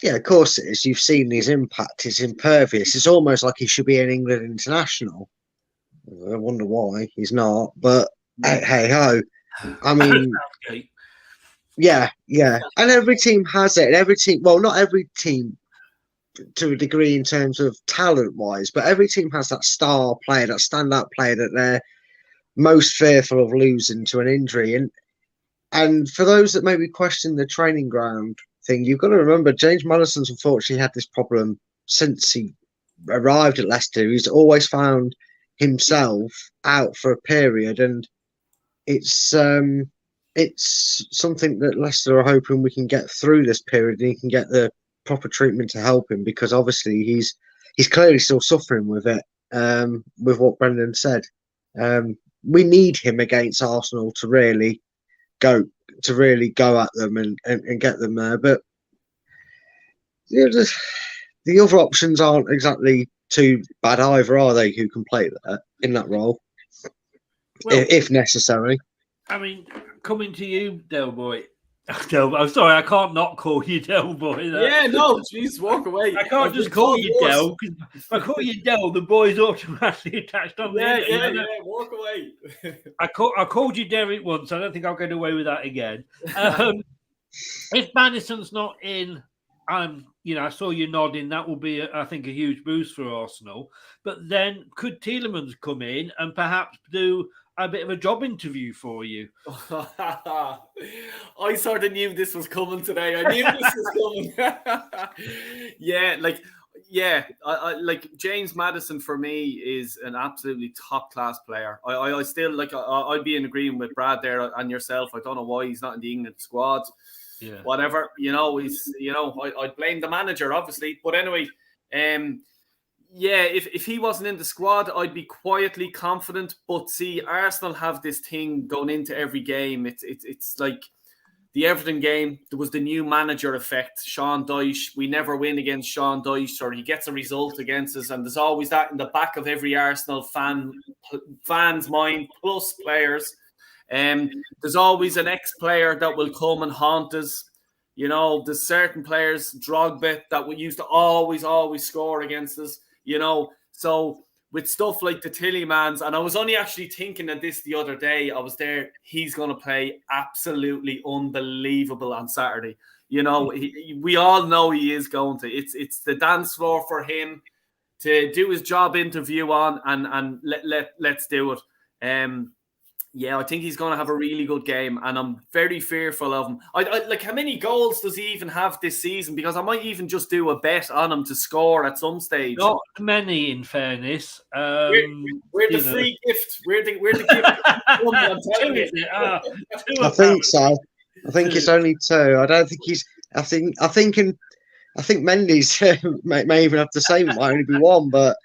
Yeah, of course it is. You've seen his impact. It's impervious. It's almost like he should be an England international. I wonder why he's not. But hey ho. I mean, yeah. And every team has it. And every team, well, not every team to a degree in terms of talent-wise, but every team has that star player, that standout player that they're most fearful of losing to an injury. And for those that maybe question the training ground thing, you've got to remember James Maddison's unfortunately had this problem since he arrived at Leicester. He's always found himself out for a period, and it's something that Leicester are hoping we can get through this period and he can get the proper treatment to help him, because obviously he's clearly still suffering with it, with what Brendan said. We need him against Arsenal to really go at them and get them there. But the other options aren't exactly too bad either, are they? Who can play that in that role, if necessary? I mean, coming to you, Del Boy. I'm sorry, I can't not call you Del Boy. Yeah, no, jeez, walk away. I can't just call you Del, because if I call you Del, the boy's automatically attached on the Yeah, walk away. I called you Derek once. I don't think I'll get away with that again. If Maddison's not in, I saw you nodding. That will be, I think, a huge boost for Arsenal. But then could Tielemans come in and perhaps do a bit of a job interview for you? I sort of knew this was coming today. I knew this was coming. I like James Maddison for me is an absolutely top class player. I still like. I'd be in agreement with Brad there and yourself. I don't know why he's not in the England squad. Yeah. Whatever, I'd blame the manager, obviously. But anyway, if he wasn't in the squad, I'd be quietly confident. But see, Arsenal have this thing going into every game. It's like the Everton game, there was the new manager effect. Sean Dyche, we never win against Sean Dyche, or he gets a result against us, and there's always that in the back of every Arsenal fan's mind, plus players. There's always an ex-player that will come and haunt us. You know, there's certain players, Drogba, that we used to always score against us. You know, so with stuff like the Tillemans, and I was only actually thinking of this the other day. I was there. He's going to play absolutely unbelievable on Saturday. You know, we all know he is going to. It's the dance floor for him to do his job interview on, and let's do it. Yeah, I think he's going to have a really good game, and I'm very fearful of him. I like, how many goals does he even have this season? Because I might even just do a bet on him to score at some stage. Not many, in fairness. We're the free gift. We're the gift. I'm telling you. I think so. I think it's only 2. I don't think he's. I think Mendy's may even have the same. It might only be 1, but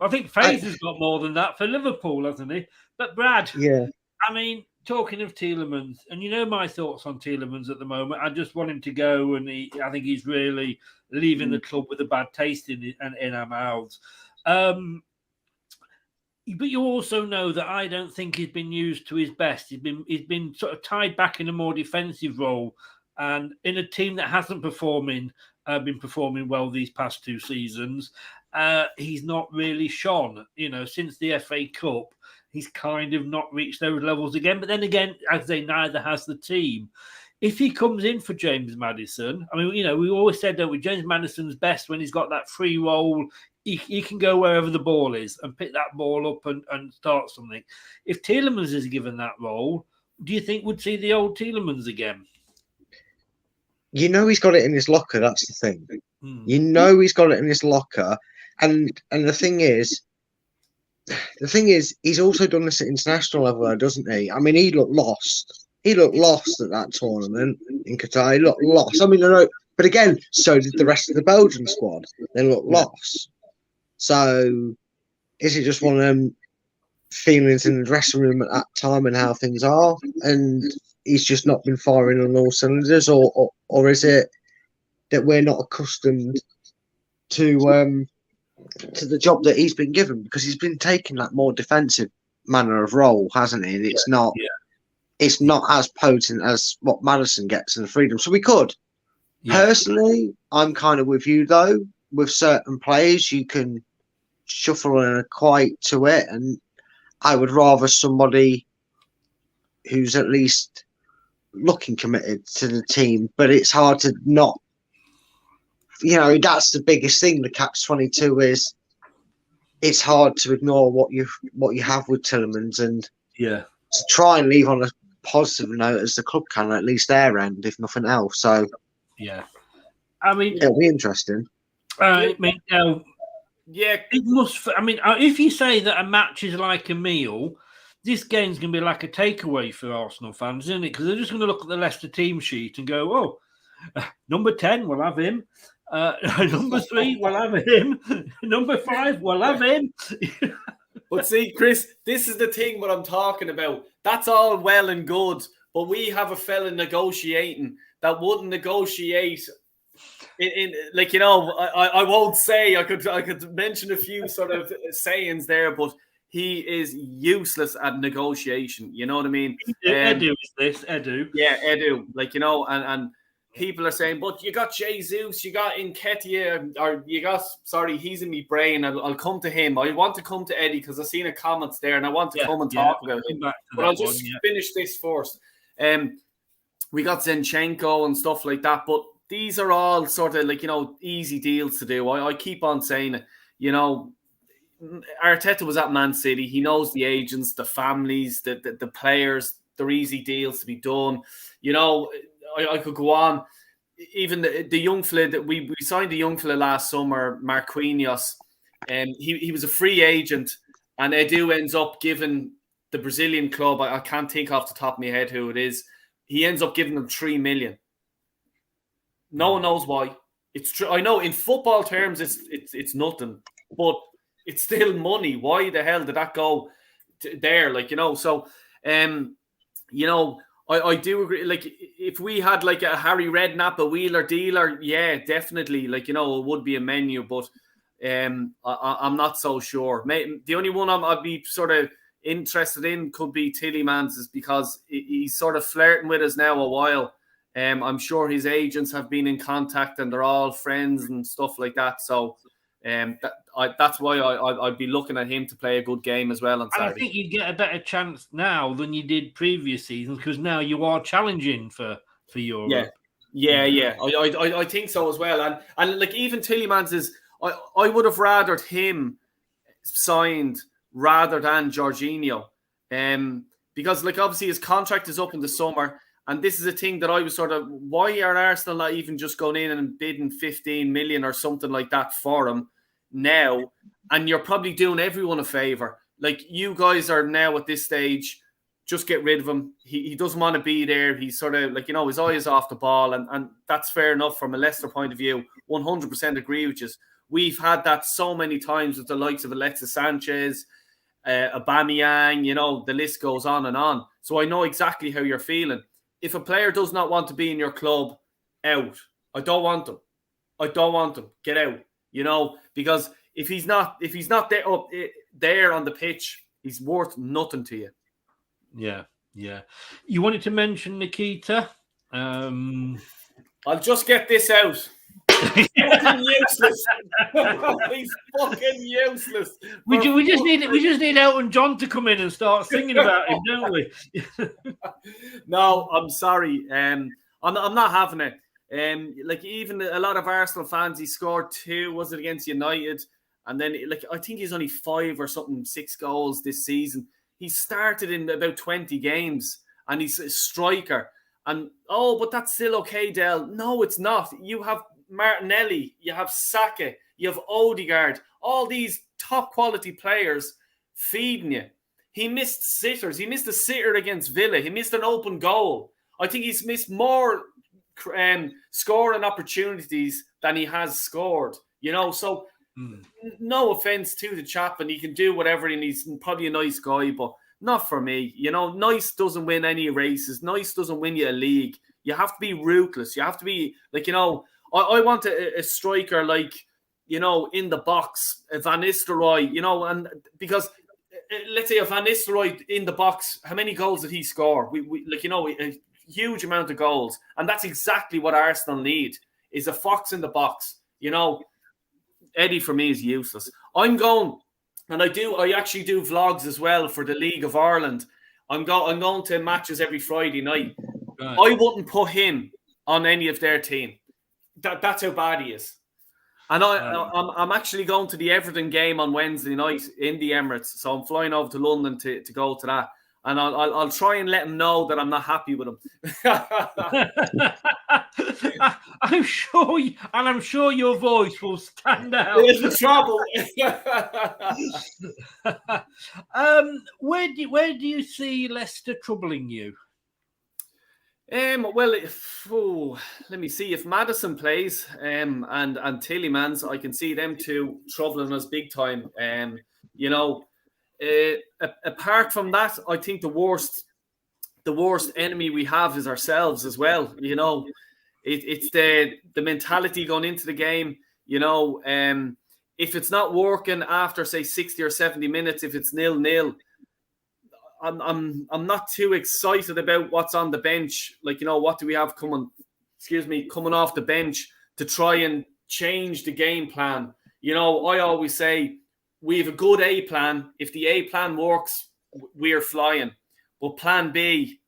I think Faze has got more than that for Liverpool, hasn't he? But Brad, yeah. I mean, talking of Tielemans, and you know my thoughts on Tielemans at the moment. I just want him to go, and I think he's really leaving the club with a bad taste in our mouths. But you also know that I don't think he's been used to his best. He's been sort of tied back in a more defensive role, and in a team that hasn't been performing well these past 2 seasons. He's not really shone. You know, since the FA Cup, he's kind of not reached those levels again. But then again, as they neither has the team. If he comes in for James Maddison, I mean, you know, we always said, don't we, James Maddison's best when he's got that free roll. He can go wherever the ball is and pick that ball up and start something. If Tielemans is given that role, do you think we'd see the old Tielemans again? You know he's got it in his locker, that's the thing. You know he's got it in his locker. And the thing is, he's also done this at international level, doesn't he? I mean, he looked lost. He looked lost at that tournament in Qatar. He looked lost. I mean, I know, but again, so did the rest of the Belgian squad. They looked lost. So, is it just one of them feelings in the dressing room at that time and how things are, and he's just not been firing on all cylinders, or is it that we're not accustomed to the job that he's been given, because he's been taking that more defensive manner of role, hasn't he? And it's not as potent as what Maddison gets in the freedom. So we could. Personally, I'm kind of with you though. With certain players, you can shuffle and equate to it, and I would rather somebody who's at least looking committed to the team. But it's hard to not. You know, that's the biggest thing. The catch-22 is it's hard to ignore what you have with Tielemans, and to try and leave on a positive note as the club can, at least their end, if nothing else. So I mean, it'll be interesting. It must. I mean, if you say that a match is like a meal, this game's going to be like a takeaway for Arsenal fans, isn't it? Because they're just going to look at the Leicester team sheet and go, "Oh, number 10, we'll have him. Number 3, we'll have him. Number 5, we'll have him." But see, Chris, this is the thing what I'm talking about. That's all well and good, but we have a fella negotiating that wouldn't negotiate in like, you know, I won't say, I could mention a few sort of sayings there, but he is useless at negotiation. You know what I mean? Edu is this, Edu. Yeah, Edu. Like, you know, and people are saying, but you got Jesus, you got Nketiah, or you got, sorry, he's in my brain. I'll come to him. I want to come to Eddie because I've seen a comments there and I want to come and talk about him. But I'll just finish this first. We got Zinchenko and stuff like that, but these are all sort of like, you know, easy deals to do. I keep on saying it. You know, Arteta was at Man City. He knows the agents, the families, the players. They're easy deals to be done. You know, I could go on. Even the young fella that we signed, the young fella last summer, Marquinhos, and he was a free agent, and Edu ends up giving the Brazilian club, I can't think off the top of my head who it is, he ends up giving them 3 million. No one knows why. It's true. I know in football terms it's nothing, but it's still money. Why the hell did that go there? Like, you know, so you know, I do agree. Like, if we had like a Harry Redknapp, a Wheeler Dealer, yeah, definitely. Like, it would be a menu, but I'm not so sure. The only one I'd be sort of interested in could be Tielemans, is because he's sort of flirting with us now a while. I'm sure his agents have been in contact and they're all friends and stuff like that. So that's why I'd be looking at him to play a good game as well on Saturday. And I think you'd get a better chance now than you did previous seasons, because now you are challenging for Europe. Yeah. I think so as well. And like, even Tielemans is, I would have rathered him signed rather than Jorginho. Because, like, obviously his contract is up in the summer. And this is a thing that I was sort of, why are Arsenal not even just going in and bidding 15 million or something like that for him now? And you're probably doing everyone a favour. Like, you guys are now at this stage, just get rid of him. He doesn't want to be there. He's sort of like, his eye is off the ball. And that's fair enough from a Leicester point of view. 100% agree with you. We've had that so many times with the likes of Alexis Sanchez, Aubameyang, the list goes on and on. So I know exactly how you're feeling. If a player does not want to be in your club, out. I don't want them. Get out. Because if he's not there on the pitch, he's worth nothing to you. Yeah. You wanted to mention Nikita. I'll just get this out. He's fucking useless. He's fucking useless. We just need Elton John to come in and start singing about him, don't we? No, I'm sorry. I'm not having it. Like, even a lot of Arsenal fans, he scored 2, was it against United? And then, like, I think he's only 5 or something, 6 goals this season. He started in about 20 games, and he's a striker. And, but that's still okay, Del. No, it's not. You have Martinelli, you have Saka, you have Odegaard, all these top quality players feeding you. He missed sitters. He missed a sitter against Villa. He missed an open goal. I think he's missed more scoring opportunities than he has scored. So no offense to the chap, and he can do whatever, and he's probably a nice guy, but not for me. Nice doesn't win any races. Nice doesn't win you a league. You have to be ruthless. You have to be like, I want a striker like, in the box, a Van Nistelrooy, and because let's say a Van Nistelrooy in the box, how many goals did he score? We a huge amount of goals, and that's exactly what Arsenal need, is a fox in the box. Eddie for me is useless. I'm going, and I actually do vlogs as well for the League of Ireland. I'm going to matches every Friday night. Right. I wouldn't put him on any of their team. That's how bad he is. And I'm actually going to the Everton game on Wednesday night in the Emirates. So I'm flying over to London to go to that. And I'll try and let him know that I'm not happy with him. I'm sure your voice will stand out. There's the trouble. Where do you see Leicester troubling you? Well, let me see. If Maddison plays and Tielemans, I can see them two troubling us big time. Apart from that, I think the worst enemy we have is ourselves as well. It's the mentality going into the game. If it's not working after, say, 60 or 70 minutes, if it's 0-0, I'm not too excited about what's on the bench. Like, what do we have coming off the bench to try and change the game plan? I always say we have a good A plan. If the A plan works, we're flying. But plan B,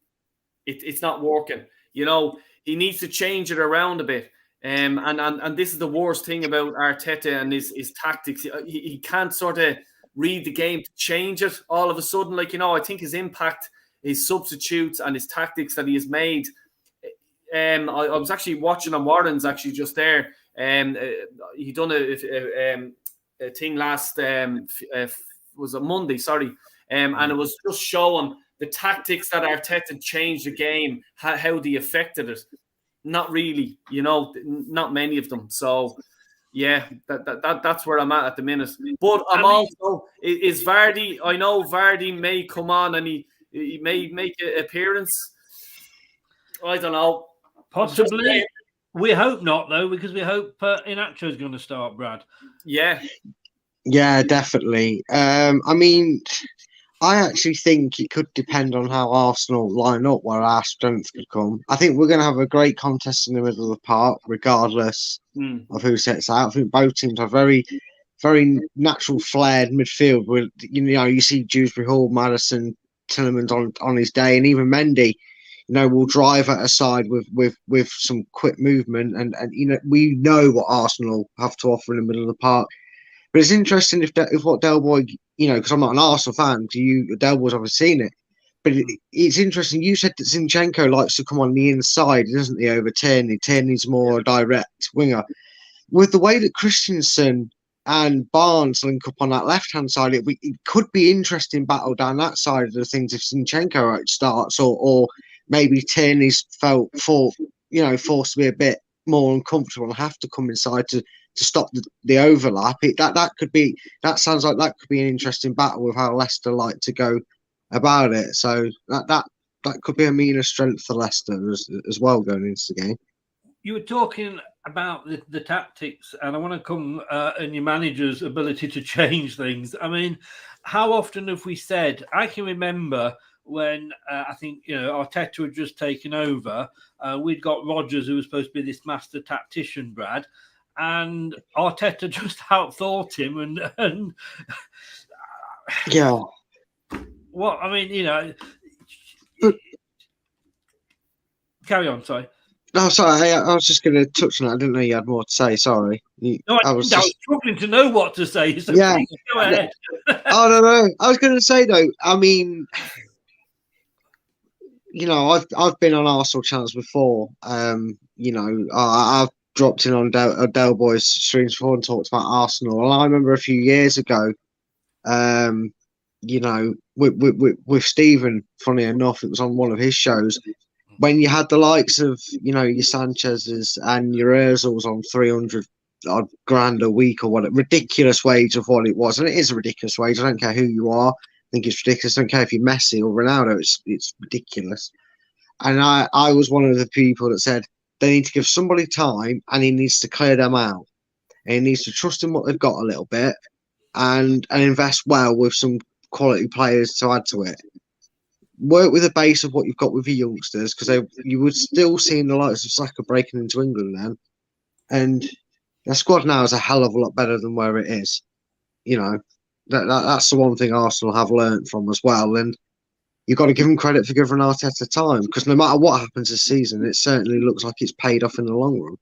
it's not working. He needs to change it around a bit. And this is the worst thing about Arteta and his tactics. He can't sort of read the game to change it all of a sudden. Like, I think his impact, his substitutes and his tactics that he has made. I was actually watching on Warren's actually just there. He done a thing last, was it Monday, sorry. And it was just showing the tactics that Arteta changed the game, how they affected it. Not really, not many of them. So, yeah, that's where I'm at the minute. But is Vardy, I know Vardy may come on and he may make an appearance. I don't know. Possibly. We hope not, though, because we hope Inacho is going to start, Brad. Yeah. Yeah, definitely. I mean, I actually think it could depend on how Arsenal line up, where our strength could come. I think we're going to have a great contest in the middle of the park, regardless of who sets out. I think both teams have very, very natural flared midfield. With you see Dewsbury Hall, Maddison, Tielemans on his day, and even Mendy. Will drive at a side with some quick movement, and we know what Arsenal have to offer in the middle of the park. But it's interesting if what Del Boy, because I'm not an Arsenal fan, Del Boy's obviously seen it. But it's interesting. You said that Zinchenko likes to come on the inside, doesn't he, over Tierney? Tierney's more a direct winger. With the way that Christensen and Barnes link up on that left-hand side, it could be interesting battle down that side of the things if Zinchenko starts or maybe Tierney's forced to be a bit more uncomfortable and have to come inside to stop the overlap. That sounds like that could be an interesting battle with how Leicester like to go about it. So that could be a meaner strength for Leicester as well going into the game. You were talking about the tactics, and I want to come and your manager's ability to change things. I mean, how often have we said? I can remember when I think Arteta had just taken over. We'd got Rodgers, who was supposed to be this master tactician, Brad, and Arteta just outthought him. And yeah, what I mean, carry on. Sorry. No, sorry. I was just going to touch on that. I didn't know you had more to say. Sorry. I was struggling to know what to say. So yeah. Please go ahead. Oh no. I was going to say though. I mean, I've been on Arsenal channels before. I've dropped in on Del Boy's streams before and talked about Arsenal. And I remember a few years ago, with Stephen. Funny enough, it was on one of his shows. When you had the likes of, your Sanchez's and your Ozils on 300 odd grand a week or what, ridiculous wage of what it was. And it is a ridiculous wage. I don't care who you are. I think it's ridiculous. I don't care if you're Messi or Ronaldo. It's ridiculous. And I was one of the people that said they need to give somebody time and he needs to clear them out. And he needs to trust in what they've got a little bit and invest well with some quality players to add to it. Work with a base of what you've got with your youngsters, because you would still see the likes of Saka breaking into England then, and their squad now is a hell of a lot better than where it is. That's the one thing Arsenal have learnt from as well, and you've got to give them credit for giving Arteta time, because no matter what happens this season, it certainly looks like it's paid off in the long run.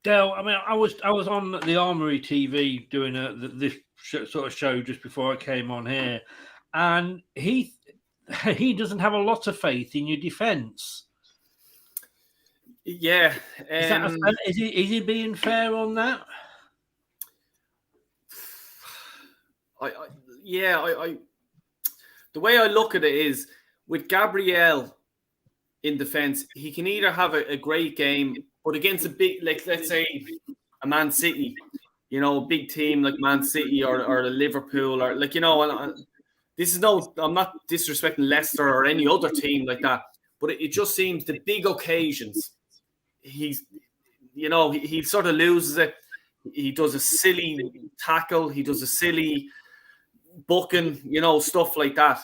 Del, I was on the Armory TV doing this sort of show just before I came on here. And he doesn't have a lot of faith in your defence. Yeah. Is he being fair on that? The way I look at it is, with Gabriel in defence, he can either have a great game, but against a big, like let's say a Man City, a big team like Man City or a Liverpool, or I'm not disrespecting Leicester or any other team like that, but it just seems the big occasions, he sort of loses it. He does a silly tackle. He does a silly booking, stuff like that.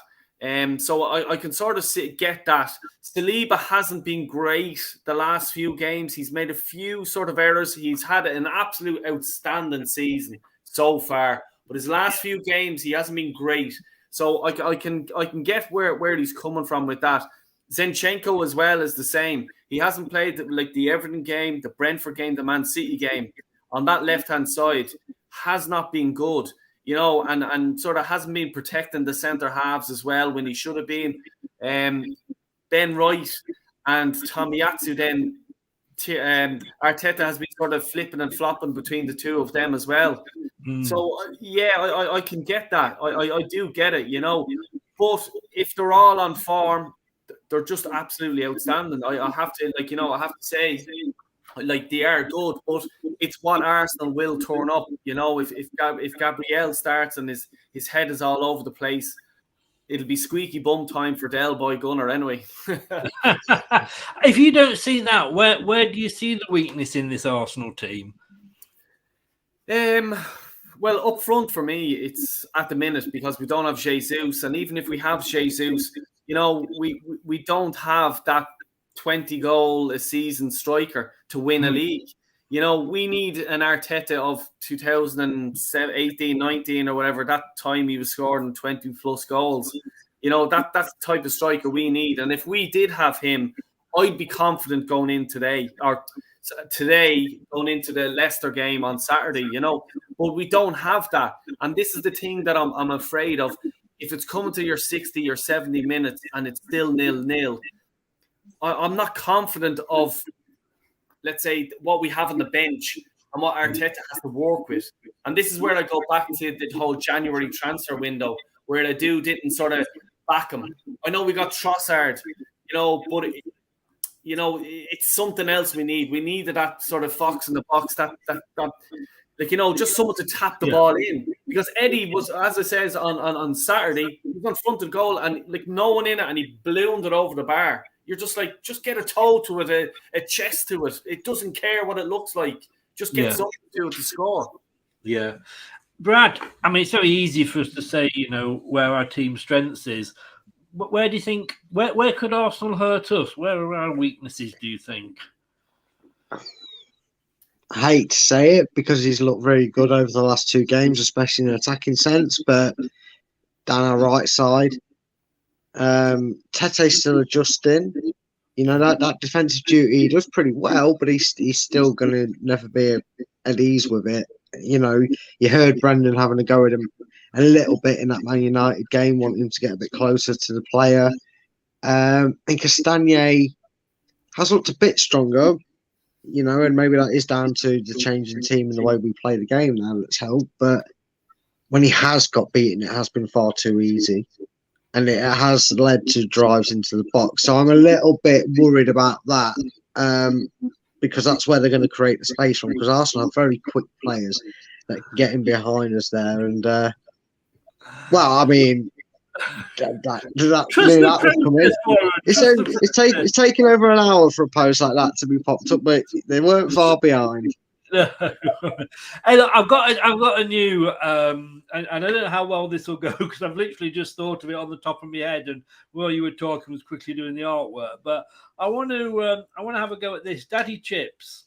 So I can sort of get that. Saliba hasn't been great the last few games. He's made a few sort of errors. He's had an absolute outstanding season so far, but his last few games he hasn't been great. So I can get where he's coming from with that. Zinchenko as well is the same. He hasn't played like the Everton game, the Brentford game, the Man City game on that left-hand side. Has not been good, and sort of hasn't been protecting the centre halves as well when he should have been. Ben Wright and Tomiyasu, then Arteta has been sort of flipping and flopping between the two of them as well. So, I can get that. I do get it, But if they're all on form, they're just absolutely outstanding. I have to say, they are good, but it's what Arsenal will turn up. If Gabriel starts and his head is all over the place, it'll be squeaky bum time for Del Boy Gunner anyway. If you don't see that, where do you see the weakness in this Arsenal team? Well, up front for me, it's at the minute because we don't have Jesus, and even if we have Jesus, you know, we don't have that 20 goal a season striker to win a league. You know, we need an Arteta of 2018, 19 or whatever, that time he was scoring 20 plus goals. You know, that's the type of striker we need. And if we did have him, I'd be confident going in today going into the Leicester game on Saturday, you know. But we don't have that. And this is the thing that I'm afraid of. If it's coming to your 60 or 70 minutes and it's still 0-0, I'm not confident of, let's say, what we have on the bench and what Arteta has to work with. And this is where I go back to the whole January transfer window, where the dude didn't sort of back him. I know we got Trossard, you know, but you know, it's something else we need. We needed that sort of fox in the box, that like, you know, just someone to tap the ball in. Because Eddie was, as I says on Saturday, he was on front of goal and like no one in it, and he ballooned it over the bar. You're just like, just get a toe to it, a chest to it. It doesn't care what it looks like. Just get something to it to score. Yeah. Brad, I mean, it's very easy for us to say, you know, where our team strengths is. But where do you think, where could Arsenal hurt us? Where are our weaknesses, do you think? I hate to say it because he's looked very good over the last 2 games, especially in an attacking sense, but down our right side, Tete's still adjusting. You know, that defensive duty he does pretty well, but he's still going to never be at ease with it. You know, you heard Brendan having a go at him a little bit in that Man United game, wanting him to get a bit closer to the player. And Castagne has looked a bit stronger, you know, and maybe that is down to the change in team and the way we play the game now that's helped. But when he has got beaten, it has been far too easy. And it has led to drives into the box. So I'm a little bit worried about that because that's where they're going to create the space from. Because Arsenal have very quick players that can get in behind us there. And, well, I mean, that would come in. It's taken over an hour for a post like that to be popped up, but they weren't far behind. Hey, look, I've got a new, and I don't know how well this will go because I've literally just thought of it on the top of my head, and while you were talking, was quickly doing the artwork. But I want to have a go at this, Daddy Chips,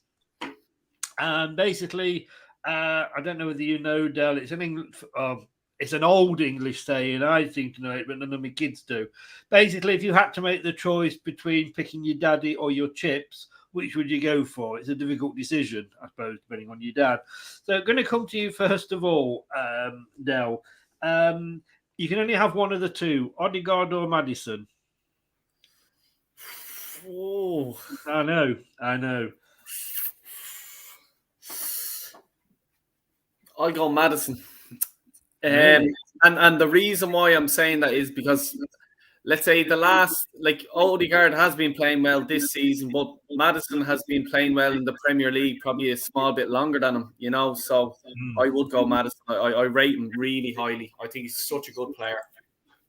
and basically, I don't know whether you know, Del. It's an old English saying. I seem to know it, but none of my kids do. Basically, if you had to make the choice between picking your daddy or your chips, which would you go for? It's a difficult decision, I suppose, depending on your dad. So I'm going to come to you first of all, Del. You can only have one of the two, Odegaard or Maddison. Oh, I know. I'll go Maddison. And the reason why I'm saying that is because, let's say, the last, like, Odegaard has been playing well this season, but Maddison has been playing well in the Premier League probably a small bit longer than him, you know, so I would go Maddison. I rate him really highly. I think he's such a good player.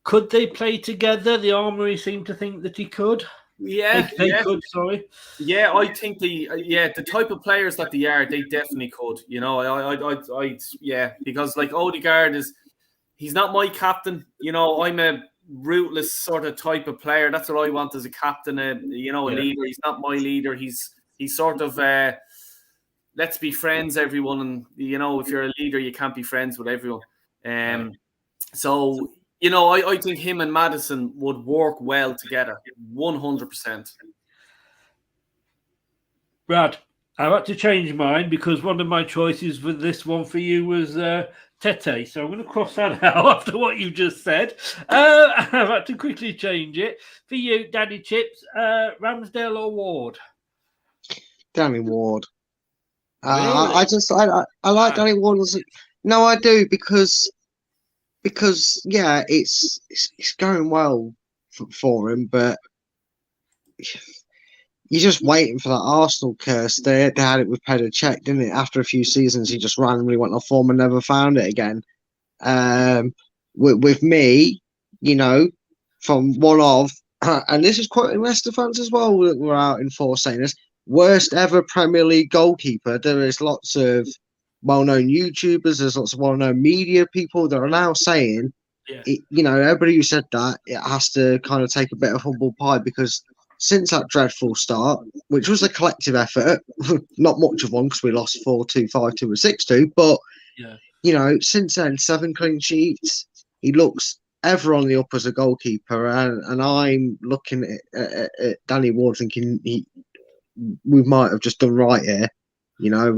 Could they play together? The Armoury seem to think that he could. Yeah, they could. Sorry. Yeah, I think the type of players that they are, they definitely could. You know, I because like Odegaard he's not my captain. You know, I'm a rootless sort of type of player. That's what I want as a captain. A leader. He's not my leader. He's sort of let's be friends, everyone. And you know, if you're a leader, you can't be friends with everyone. So. You know, I think him and Maddison would work well together, 100%. Brad, I've had to change mine because one of my choices for this one for you was Tete. So I'm going to cross that out after what you just said. I've had to quickly change it. For you, Daddy Chips, Ramsdale or Ward? Danny Ward. Really? I like Danny Ward. No, I do because yeah, it's going well for him, but you're just waiting for that Arsenal curse. They had it with Petr Cech, didn't it? After a few seasons, he just randomly went off form and never found it again. With me, from one of, and this is quoting Leicester fans as well that were out in force saying this, worst ever Premier League goalkeeper. There is lots of well-known YouTubers, there's lots of well-known media people that are now saying, everybody who said that, it has to kind of take a bit of humble pie because since that dreadful start, which was a collective effort, not much of one because we lost 4-2, 5-2, and 6-2, but since then, 7 clean sheets. He looks ever on the up as a goalkeeper, and I'm looking at Danny Ward thinking we might have just done right here,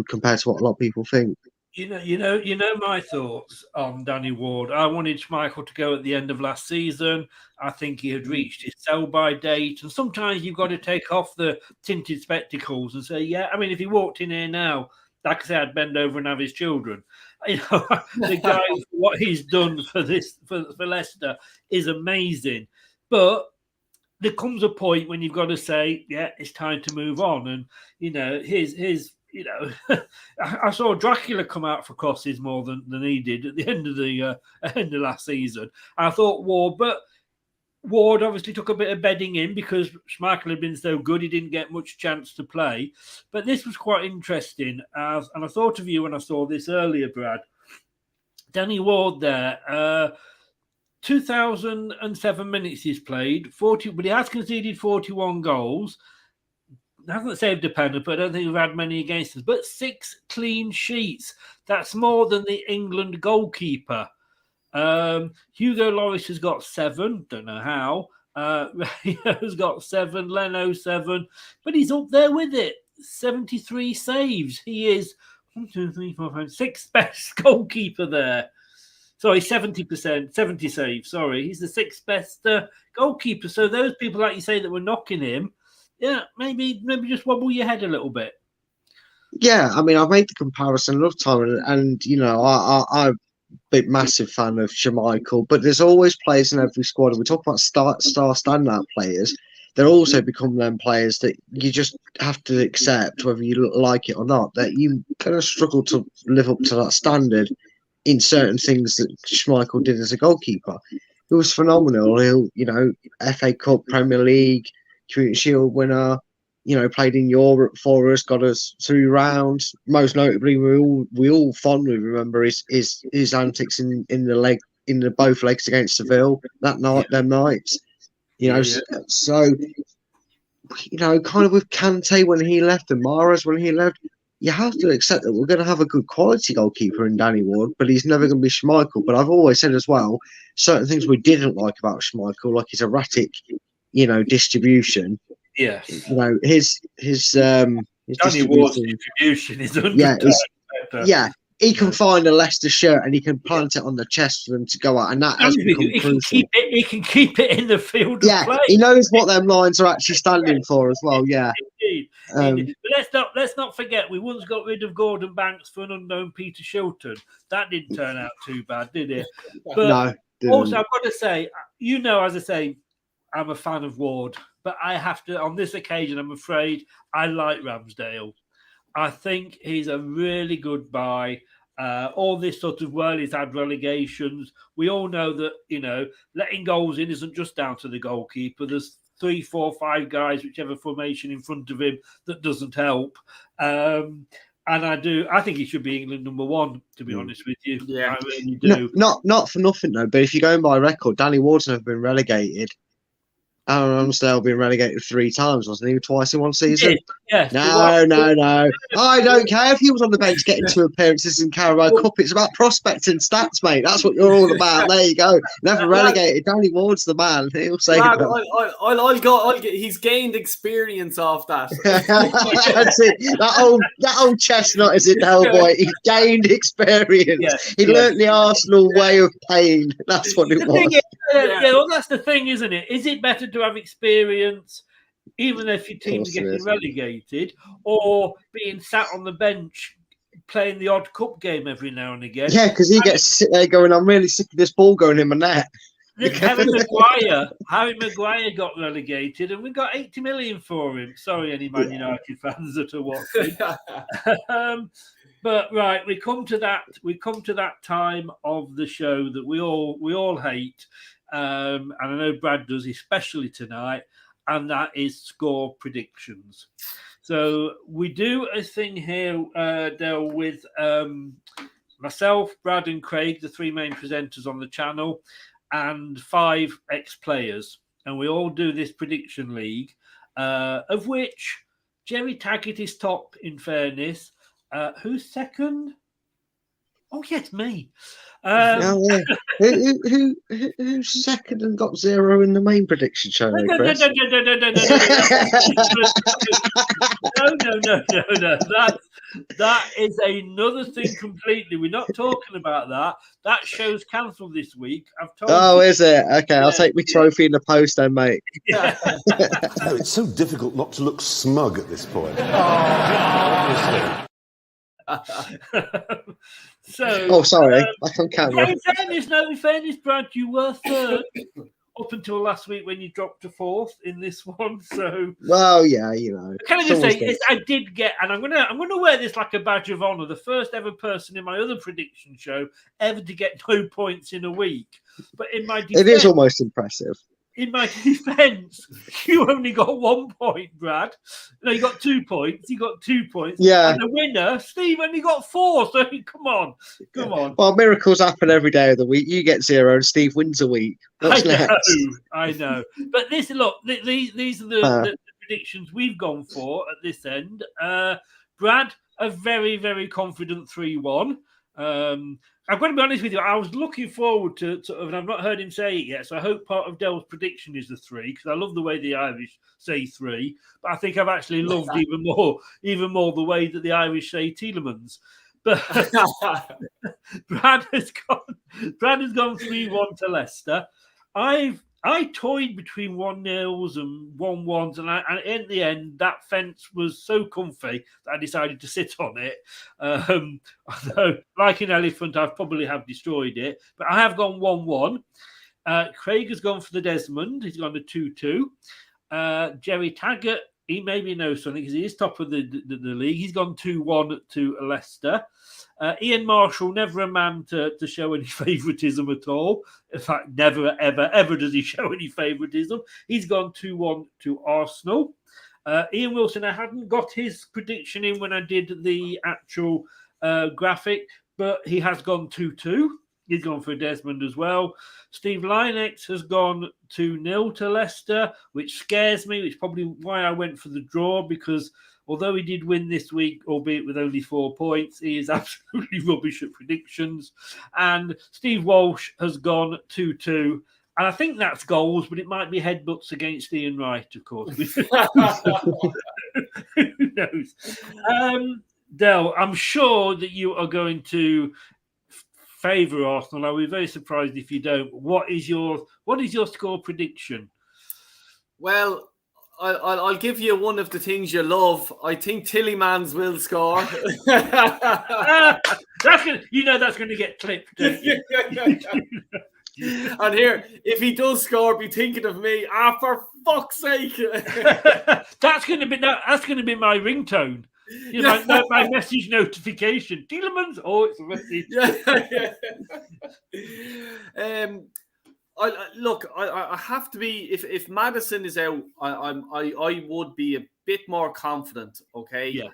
compared to what a lot of people think. You know my thoughts on Danny Ward. I wanted Schmeichel to go at the end of last season. I think he had reached his sell-by date. And sometimes you've got to take off the tinted spectacles and say, if he walked in here now, like I said, I'd bend over and have his children. The guy, what he's done for Leicester is amazing. But there comes a point when you've got to say, it's time to move on. And, I saw Dracula come out for crosses more than he did at the end of last season. I thought Ward obviously took a bit of bedding in because Schmeichel had been so good he didn't get much chance to play. But this was quite interesting, and I thought of you when I saw this earlier, Brad. Danny Ward there, 2,007 minutes he's played, 40, but he has conceded 41 goals. Hasn't saved a penalty, but I don't think we've had many against us. But 6 clean sheets. That's more than the England goalkeeper. Hugo Lloris has got 7. Don't know how. Rayo's got 7. Leno 7. But he's up there with it. 73 saves. He is 1, 2, 3, 4, 5, 6th best goalkeeper there. Sorry, 70%, 70 saves. Sorry, he's the 6th best goalkeeper. So those people, like you say, that were knocking him, maybe just wobble your head a little bit. Yeah, I mean, I've made the comparison enough time, and I'm a big, massive fan of Schmeichel, but there's always players in every squad. We talk about star standout players. There also become them players that you just have to accept, whether you like it or not, that you kind of struggle to live up to that standard in certain things that Schmeichel did as a goalkeeper. It was phenomenal. He'll, FA Cup, Premier League, Community Shield winner, played in Europe for us, got us through rounds. Most notably, we all fondly remember his antics in the both legs against Seville that night, them nights. So kind of with Kante when he left and Mahrez when he left, you have to accept that we're going to have a good quality goalkeeper in Danny Ward, but he's never going to be Schmeichel. But I've always said as well, certain things we didn't like about Schmeichel, like his erratic, distribution. Yes. His Danny Ward's distribution is he can find a Leicester shirt and he can plant it on the chest for them to go out, and that has become crucial. He can keep it in the field of play. He knows what them lines are actually standing for as well. Yeah, indeed. But let's not forget we once got rid of Gordon Banks for an unknown Peter Shilton. That didn't turn out too bad, did it? But no. Also, I've got to say, as I say, I'm a fan of Ward, but I have to, on this occasion, I'm afraid I like Ramsdale. I think he's a really good buy. All this sort of he's had relegations. We all know that, letting goals in isn't just down to the goalkeeper. There's 3, 4, 5 guys, whichever formation in front of him, that doesn't help. And I think he should be England number 1, to be honest with you. Yeah. I really do. Not for nothing, though, but if you're going by record, Danny Ward's never been relegated. Aaron Ramsdale been relegated 3 times, wasn't he? Twice in one season? Yes. No. I don't care if he was on the bench getting 2 appearances in Carabao Cup. It's about prospecting stats, mate. That's what you're all about. There you go. Never relegated. Danny Ward's the man. He'll say he's gained experience off that. That's it. That old chestnut, is it, Boy? He gained experience. He learnt the Arsenal way of playing. That's what it was. Well, that's the thing, isn't it? Is it better to have experience, even if your team's getting relegated, or being sat on the bench playing the odd cup game every now and again? Yeah, because he gets to sit there going, I'm really sick of this ball going in my net. Harry Maguire got relegated, and we got 80 million for him. Sorry, any Man United fans that are watching. But right, we come to that time of the show that we all hate. and I know Brad does, especially tonight, and that is score predictions. So we do a thing here, Dale, with myself, Brad and Craig, the three main presenters on the channel, and 5 ex-players. And we all do this prediction league, of which Jerry Taggart is top, in fairness. Who's second? Oh, yes, me. Who's second and got 0 in the main prediction show? No. That is another thing completely. We're not talking about that. That show's cancelled this week. I've told you. Is it? Okay, I'll take my trophy in the post then, mate. Yeah. No, it's so difficult not to look smug at this point. Sorry, back on camera. In fairness, Brad, you were third up until last week when you dropped to 4th in this one. So, well, yeah, you know. Can I just say, I did get, and I'm gonna wear this like a badge of honor. The first ever person in my other prediction show ever to get no points in a week. But in my defense, it is almost impressive. In my defense, you only got 1 point, Brad. No, you got 2 points. You got 2 points. Yeah. And the winner, Steve, only got 4. So come on. Well, miracles happen every day of the week. You get 0 and Steve wins a week. What's next? I know. But these are the predictions we've gone for at this end. Brad, a very, very confident 3-1. I've got to be honest with you. I was looking forward to and I've not heard him say it yet. So I hope part of Dell's prediction is the 3, because I love the way the Irish say 3. But I think I've actually loved even more the way that the Irish say Tielemans. But Brad has gone 3-1 to Leicester. I toyed between 1-0s and 1-1s, and in the end, that fence was so comfy that I decided to sit on it. Although, like an elephant, I probably have destroyed it, but I have gone 1-1. Craig has gone for the Desmond. He's gone to 2-2. Jerry Taggart, he maybe knows something because he is top of the league. He's gone 2-1 to Leicester. Ian Marshall, never a man to show any favouritism at all. In fact, never, ever, ever does he show any favouritism. He's gone 2-1 to Arsenal. Ian Wilson, I hadn't got his prediction in when I did the actual graphic, but he has gone 2-2. He's gone for Desmond as well. Steve Lynex has gone 2-0 to Leicester, which scares me, which is probably why I went for the draw, because although he did win this week, albeit with only 4 points, he is absolutely rubbish at predictions. And Steve Walsh has gone 2-2. And I think that's goals, but it might be headbutts against Ian Wright, of course. Who knows? Del, I'm sure that you are going to favour Arsenal. I'll be very surprised if you don't. What is your score prediction? Well, I'll give you one of the things you love. I think Tielemans will score. That's going to get clipped. Don't you? And here, if he does score, be thinking of me. For fuck's sake! That's going to be my ringtone. My message notification. Tielemans. Oh, it's a message. I have to be. If Maddison is out, I would be a bit more confident. Okay. Yeah.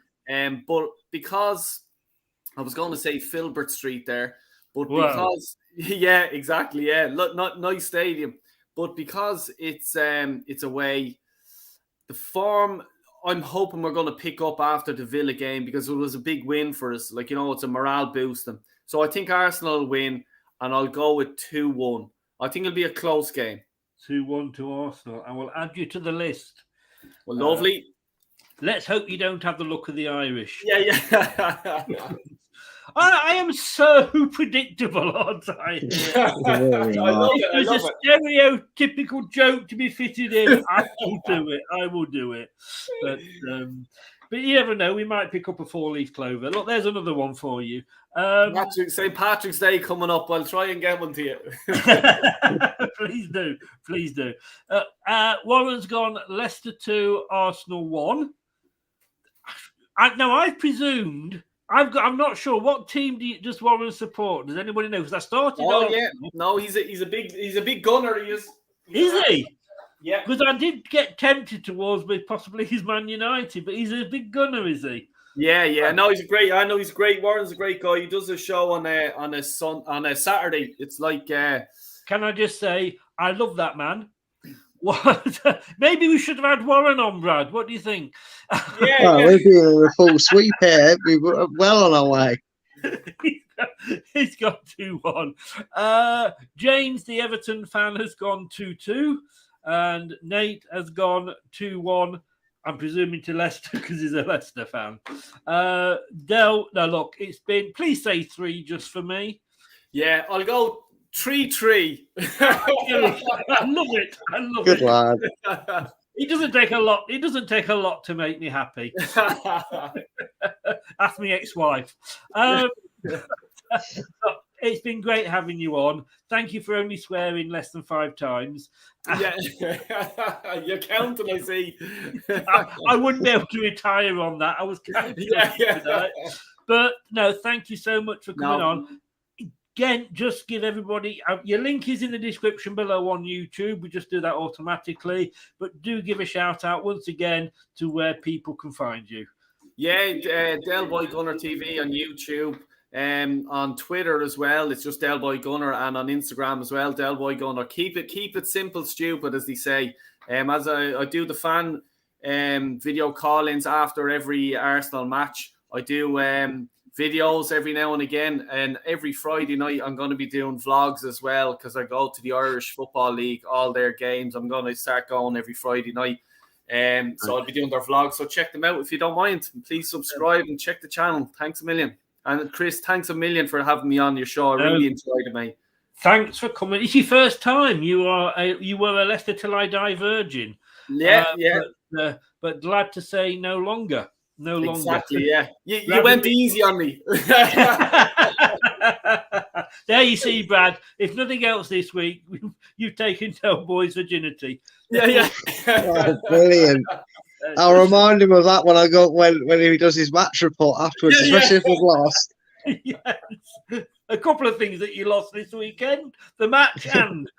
But because I was going to say Filbert Street there, but because exactly. Yeah. Not nice stadium, but because it's away, the form. I'm hoping we're going to pick up after the Villa game because it was a big win for us. It's a morale boosting. So I think Arsenal will win, and I'll go with 2-1. I think it'll be a close game. 2-1 to Arsenal. I will add you to the list. Well, lovely. Let's hope you don't have the look of the Irish. Yeah. I am so predictable, aren't I? There's a stereotypical joke to be fitted in. I will do it. But you never know. We might pick up a 4-leaf clover. Look, there's another one for you. St. Patrick's Day coming up. I'll try and get one to you. Please do. Warren's gone Leicester 2, Arsenal 1. I presumed I'm not sure what team does Warren support. Does anybody know? Because I started. Oh yeah, no, he's a big gunner. He is. Is he? Yeah. Because I did get tempted towards possibly his Man United, but he's a big gunner, is he? Yeah. No, he's a great. I know he's great. Warren's a great guy. He does a show on a Saturday. It's like. Can I just say I love that man? What? Maybe we should have had Warren on, Brad. What do you think? We're doing a full sweep here. We're well on our way. He's got 2-1. James, the Everton fan, has gone 2-2. And Nate has gone 2-1. I'm presuming to Leicester because he's a Leicester fan. Del, no, look, it's been, please say 3 just for me. Yeah, I'll go 3-3. I love it. Good lad. It doesn't take a lot. It doesn't take a lot to make me happy. Ask me ex-wife. It's been great having you on. Thank you for only swearing less than 5 times. Yeah, you're counting, I see. I wouldn't be able to retire on that. I was counting. But no, thank you so much for coming on. Again, just give everybody your link is in the description below on YouTube. We just do that automatically. But do give a shout out once again to where people can find you. Yeah, Del Boy Gunner TV on YouTube. On Twitter as well, it's just Del Boy Gunner, and on Instagram as well, Del Boy Gunner. Keep it simple, stupid, as they say. As I do the fan video call-ins after every Arsenal match, I do videos every now and again, and every Friday night I'm going to be doing vlogs as well because I go to the Irish Football League, all their games. I'm going to start going every Friday night. So I'll be doing their vlogs. So check them out if you don't mind. Please subscribe and check the channel. Thanks a million. And Chris, thanks a million for having me on your show. I really enjoyed it, mate. Thanks for coming. It's your first time. You were a Leicester Till I Die virgin. Yeah. But glad to say no longer. No longer. Exactly, yeah. You went easy on me. There you see, Brad. If nothing else this week, you've taken Del Boy's virginity. Yeah. Oh, brilliant. I'll remind him of that when I go when he does his match report afterwards, especially if we've lost. Yes. A couple of things that you lost this weekend, the match and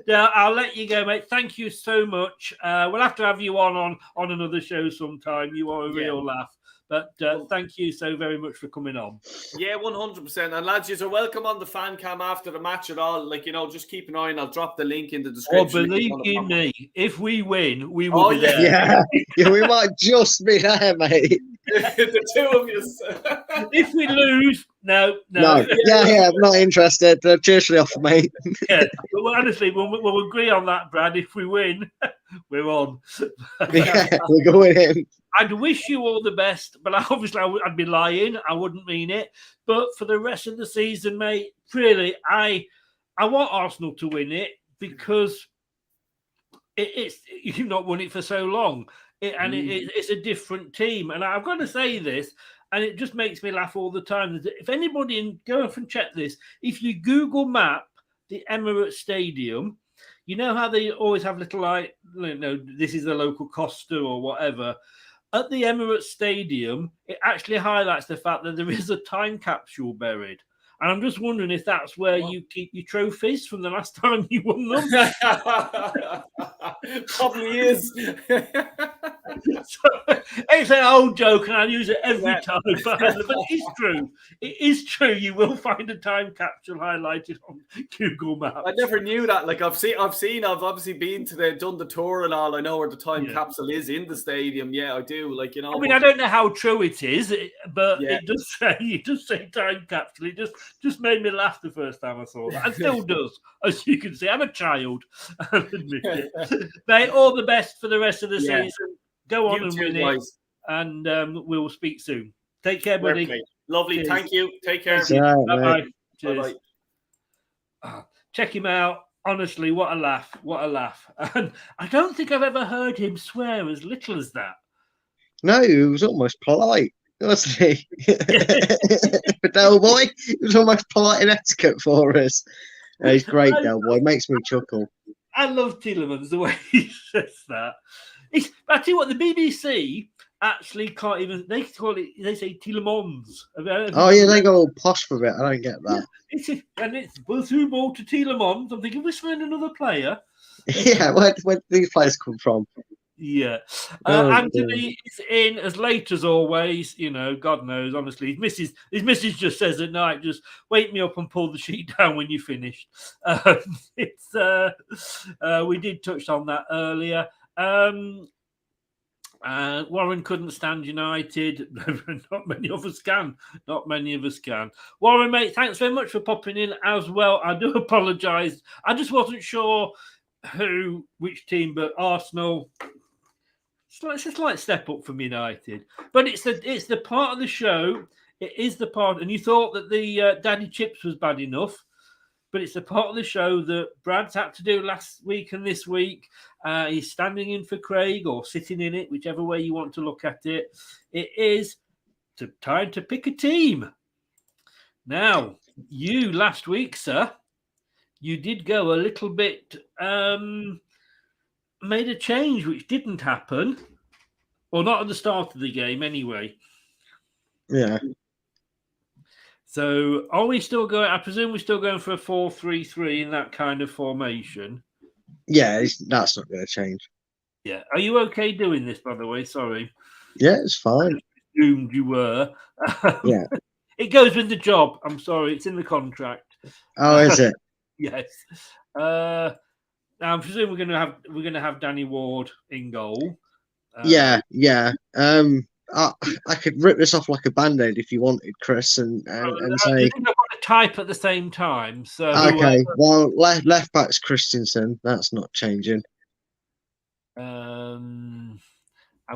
Yeah, I'll let you go, mate. Thank you so much. We'll have to have you on another show sometime. You are a real laugh. But thank you so very much for coming on. Yeah, 100%. And lads, you're welcome on the fan cam after the match at all. Like, just keep an eye and I'll drop the link in the description. Oh, believe you me, if we win, we will be there. Yeah, we might just be there, mate. The two of you. If we lose, no. Yeah, I'm not interested. Cheers for the offer, mate. Yeah, but honestly, we'll agree on that, Brad. If we win, we're on. Yeah, we're going in. I'd wish you all the best, but obviously I'd be lying. I wouldn't mean it. But for the rest of the season, mate, really, I want Arsenal to win it because it's you've not won it for so long. It's a different team. And I've got to say this, and it just makes me laugh all the time. If anybody, go off and check this, if you Google map the Emirates Stadium, you know how they always have little, like, this is the local Costa or whatever. At the Emirates Stadium, it actually highlights the fact that there is a time capsule buried. And I'm just wondering if that's where you keep your trophies from the last time you won them. Probably is. It's an old joke, and I use it every time. But it's true. It is true. You will find a time capsule highlighted on Google Maps. I never knew that. Like I've obviously been to done the tour and all. I know where the time capsule is in the stadium. Yeah, I do. Like, I mean, I don't know how true it is, but it does say time capsule. It just made me laugh the first time I saw that. And still does, as you can see. I'm a child. I'll admit it. Mate, all the best for the rest of the season. Go on and win it. And we'll speak soon. Take care, buddy. Perfect. Lovely. Cheers. Thank you. Take care. Bye-bye. Cheers. Bye-bye. Check him out. Honestly, what a laugh. What a laugh. And I don't think I've ever heard him swear as little as that. No, he was almost polite, wasn't he? For Del Boy, he was almost polite and etiquette for us. He's great, Del Boy. Makes me chuckle. I love Tielemans, the way he says that. I tell you what, the BBC actually can't even. They call it. They say Tielemans. Oh yeah, they go all posh for it. I don't get that. It's through ball to Tielemans. I'm thinking, we're signing another player. Yeah, where do these players come from? Yeah. Oh, Anthony is in as late as always. You know, God knows, honestly. His missus just says at night, just wake me up and pull the sheet down when you finished. We did touch on that earlier. Warren couldn't stand United. Not many of us can. Not many of us can. Warren, mate, thanks very much for popping in as well. I do apologise. I just wasn't sure which team, but Arsenal. It's a slight step up from United, but it's the part of the show. It is the part, and you thought that the Daddy Chips was bad enough, but it's the part of the show that Brad's had to do last week and this week. He's standing in for Craig or sitting in it, whichever way you want to look at it. It is time to pick a team. Now, you last week, sir, you did go a little bit. Made a change which didn't happen, or not at the start of the game anyway. Yeah. So are we still going? I presume we're still going for a 4-3-3 in that kind of formation. Yeah, that's not going to change. Yeah. Are you okay doing this, by the way? Sorry. Yeah, it's fine. I assumed you were. Yeah. It goes with the job. I'm sorry, it's in the contract. Oh, is it? Yes. Now, I presume we're going to have Danny Ward in goal. Yeah. I could rip this off like a band-aid if you wanted, Chris, and say. I think I've got to type at the same time. So Okay. Well, left back's Christensen. That's not changing. I've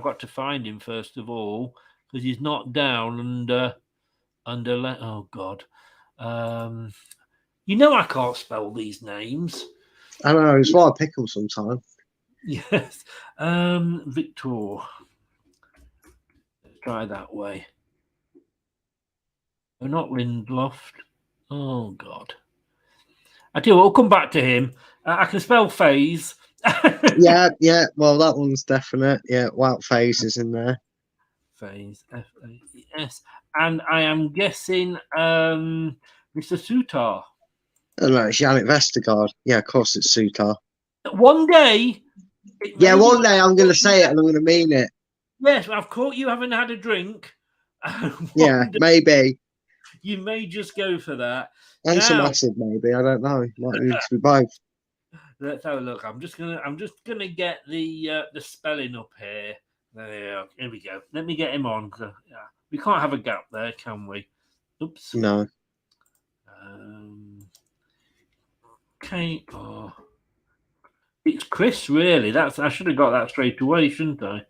got to find him first of all because he's not down under. Oh God. You know I can't spell these names. I know, it's why I pick them sometimes. Yes. Victor. Let's try that way. Oh, not Lindelof. Oh, God. I tell you what, we'll come back to him. I can spell phase. yeah. Well, that one's definite. Yeah, Wout Phase is in there. Phase. F-A-E-S. And I am guessing Mr. Sutar. Oh, no, it's Yannick Vestergaard. Yeah, of course it's Sutar. One day. One day I'm going to say it and I'm going to mean it. Yes, I've caught you haven't had a drink. Yeah, maybe. You may just go for that. And some acid, maybe. I don't know. Might need to be both. Let's have a look. I'm just gonna get the spelling up here. There we go. Let me get him on. We can't have a gap there, can we? Oops. No. Okay. Oh. It's Chris, really. I should have got that straight away, shouldn't I?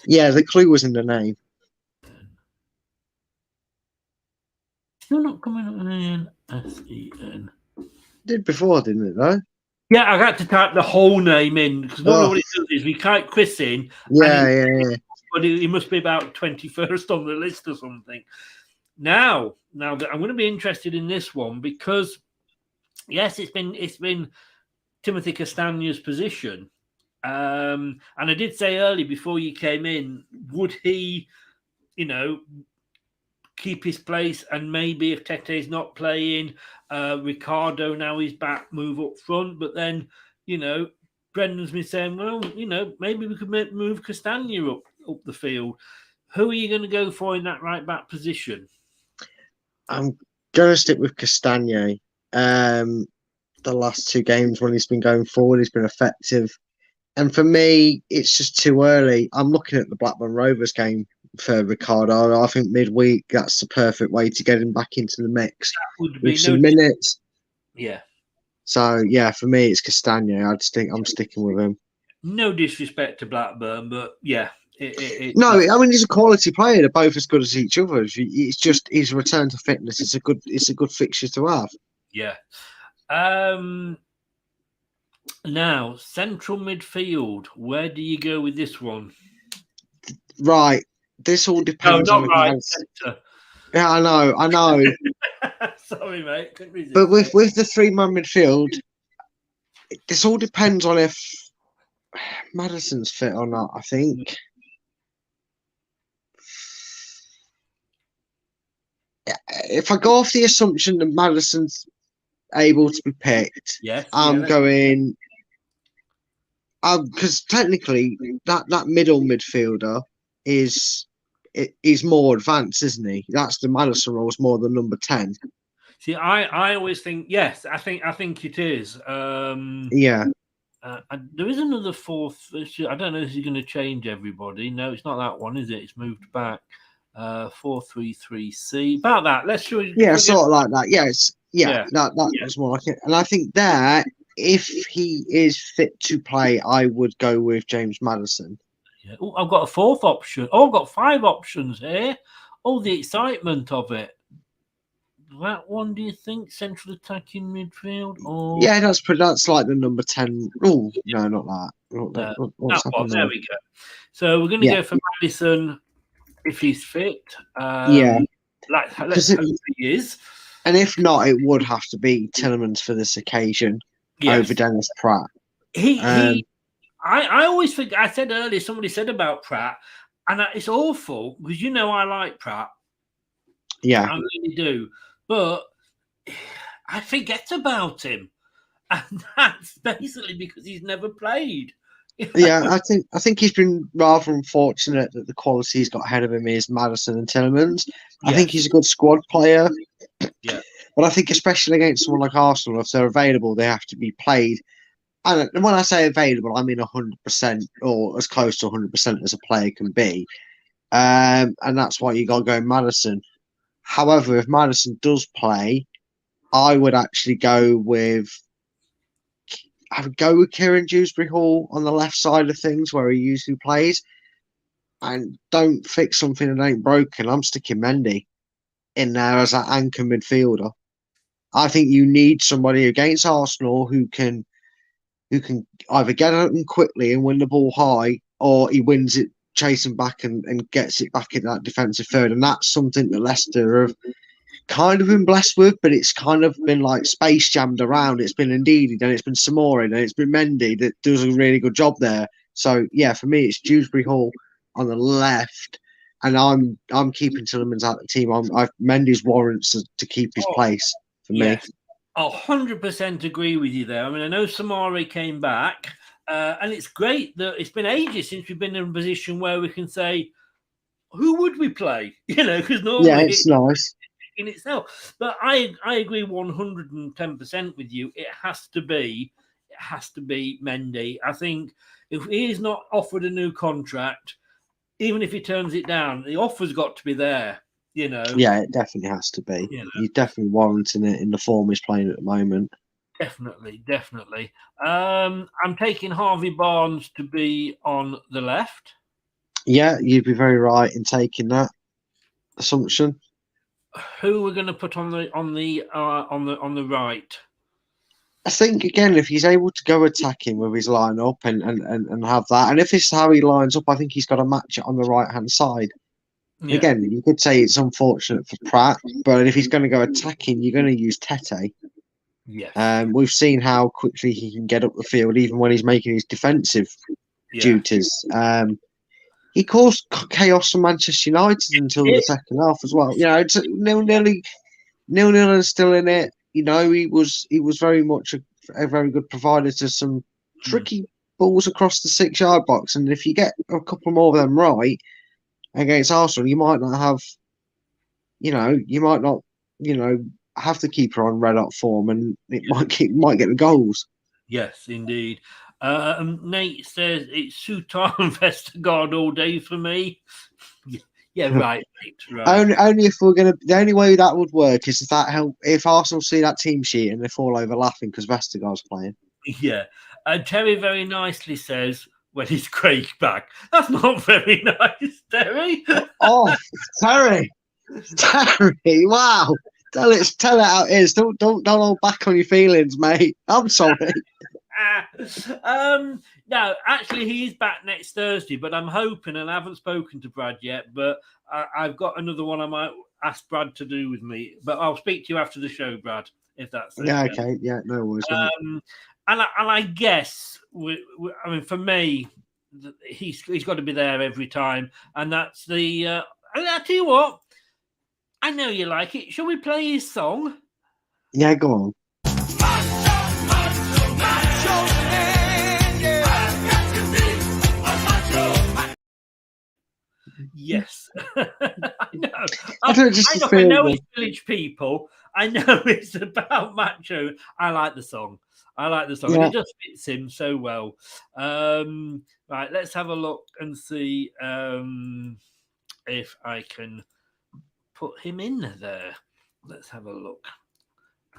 Yeah, the clue was in the name. Still not coming up in S-E-N. Did before, didn't it, though? Yeah, I had to type the whole name in because what it does is we type Chris in. Yeah. But he must be about 21st on the list or something. Now I'm going to be interested in this one because, yes, it's been Timothy Castagne's position. And I did say earlier before you came in, would he, keep his place and maybe if Tete's not playing, Ricardo now he's back, move up front. But then, Brendan's been saying, well, maybe we could move Castagne up the field. Who are you going to go for in that right back position? I'm going to stick with Castagne. The last two games when he's been going forward, he's been effective. And for me, it's just too early. I'm looking at the Blackburn Rovers game for Ricardo. I think midweek, that's the perfect way to get him back into the mix with some minutes. Yeah. So, yeah, for me, it's Castagne. I'm sticking with him. No disrespect to Blackburn, but yeah. No, I mean, he's a quality player. They're both as good as each other. It's just his return to fitness. It's a good fixture to have. Yeah. Now, central midfield. Where do you go with this one? Right. This all depends on centre. Yeah, I know. Sorry, mate. Couldn't resist. But with the three-man midfield, this all depends on if Maddison's fit or not, I think. if I go off the assumption that Maddison's able to be picked, I'm going. Because technically, that middle midfielder is more advanced, isn't he? That's the Maddison role is more than number 10. See, I always think yes. I think it is. Yeah. There is another fourth. I don't know if he's going to change everybody. No, it's not that one, is it? It's moved back. 4-3-3-C. About that. Let's show you. Yeah, sort of like that. Yes. That was more like it. And I think there, if he is fit to play, I would go with James Maddison. Yeah. Oh, I've got a fourth option. Oh, I've got 5 options here. Oh, the excitement of it. That one, do you think? Central attacking midfield? Or... Yeah, that's like the number 10. Oh, no, not that. What's that one, there we go. So we're going to go for Maddison if he's fit. Let's hope he is. And if not, it would have to be Tielemans for this occasion over Dennis Pratt. I always think, I said earlier, somebody said about Pratt, and it's awful because I like Pratt. Yeah. I really do. But I forget about him. And that's basically because he's never played. Yeah, I think he's been rather unfortunate that the quality he's got ahead of him is Maddison and Tielemans. I think he's a good squad player. Yeah. But I think especially against someone like Arsenal, if they're available, they have to be played. And when I say available, I mean 100% or as close to 100% as a player can be. And that's why you got to go Maddison. However, if Maddison does play, I would actually go with Kieran Dewsbury Hall on the left side of things where he usually plays. And don't fix something that ain't broken. I'm sticking Mendy in there as an anchor midfielder. I think you need somebody against Arsenal who can either get at them quickly and win the ball high, or he wins it chasing back and gets it back in that defensive third. And that's something that Leicester have kind of been blessed with, but it's kind of been like space jammed around. It's been Ndidi, then it's been Samori, and it's been Mendy that does a really good job there. So yeah, for me, it's Dewsbury Hall on the left, and I'm keeping Tielemans out of the team. Mendy's warrants to keep his place for me. 100% agree with you there. I mean, I know Samari came back, and it's great that it's been ages since we've been in a position where we can say, who would we play? Because normally it's nice in itself. But I agree 110% with you. It has to be Mendy. I think if he is not offered a new contract, even if he turns it down, the offer's got to be there. Yeah, it definitely has to be. He's definitely warranting it in the form he's playing at the moment. Definitely. I'm taking Harvey Barnes to be on the left. Yeah, you'd be very right in taking that assumption. Who we're going to put on the right? I think again, if he's able to go attacking with his line up and have that, and if it's how he lines up, I think he's got to match it on the right hand side. Yeah. Again, you could say it's unfortunate for Pratt, but if he's going to go attacking, you're going to use Tete. Yes. We've seen how quickly he can get up the field, even when he's making his defensive duties. He caused chaos for Manchester United until the second half as well. It's 0-0 and still in it. He was very much a very good provider to some tricky balls across the 6-yard box, and if you get a couple more of them right against Arsenal, you might not have, have the keeper on red hot form, and it might get the goals. Yes, indeed. Nate says it's Sutar and Vestergaard all day for me. Yeah, right, mate. Right. Only if we're gonna. The only way that would work is if Arsenal see that team sheet and they fall over laughing because Vestergaard's playing. Yeah, Terry very nicely says, "When is Craig back?" That's not very nice, Terry. Oh, Terry, wow. Tell it how it is. Don't hold back on your feelings, mate. I'm sorry. No, actually, he's back next Thursday, but I'm hoping, and I haven't spoken to Brad yet, but I've got another one I might ask Brad to do with me. But I'll speak to you after the show, Brad, if that's okay. Yeah, okay. Yeah, no worries. And I guess, for me, he's got to be there every time, and that's the. I tell you what, I know you like it. Shall we play his song? Yeah, go on. Yes. I know. I don't just I know it's Village People. I know it's about macho. I like the song. And it just fits him so well. Right, let's have a look and see if I can put him in there. Let's have a look.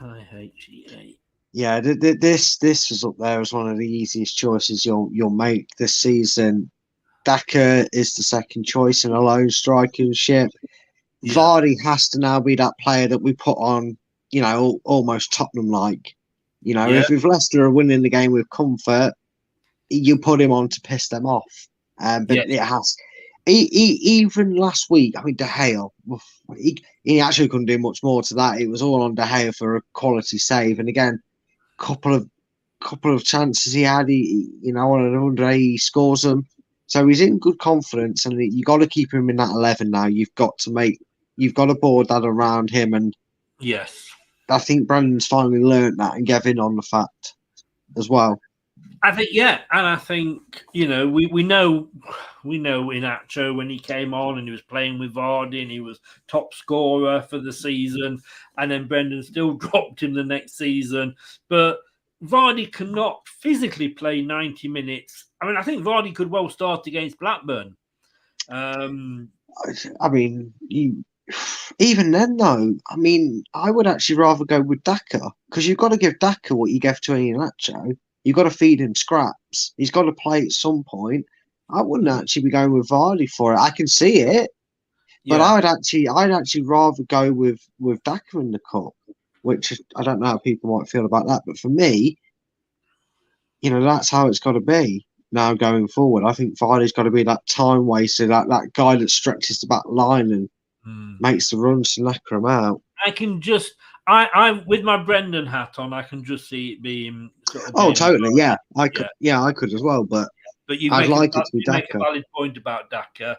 IHEA. Yeah, this was up there as one of the easiest choices you'll make this season. Daka is the second choice in a lone strikership. Yeah. Vardy has to now be that player that we put on, almost Tottenham-like. If Leicester are winning the game with comfort, you put him on to piss them off. But it has. Even last week, I mean, De Gea, he actually couldn't do much more to that. It was all on De Gea for a quality save. And again, couple of chances he had, on an under he scores them. So he's in good confidence, and you got to keep him in that 11 now. You've got to board that around him, and yes, I think Brandon's finally learned that and gave in on the fact as well. I think, and I think we know Inacho when he came on and he was playing with Vardy and he was top scorer for the season, and then Brendan still dropped him the next season, but Vardy cannot physically play 90 minutes. I mean, I think Vardy could well start against Blackburn. I mean, even then, though, I mean, I would actually rather go with Daka, because you've got to give Daka what you gave to Inacho. You've got to feed him scraps. He's got to play at some point. I wouldn't actually be going with Vardy for it. I can see it, but I'd actually rather go with Daka in the cup, which I don't know how people might feel about that. But for me, that's how it's got to be now going forward. I think Vardy's got to be that time waster, that guy that stretches the back line and makes the runs to knacker him out. I can just, I with my Brendan hat on, I can just see it being sort of. Totally, yeah. I could as well, but I'd like it to be Daka. Make a valid point about Daka.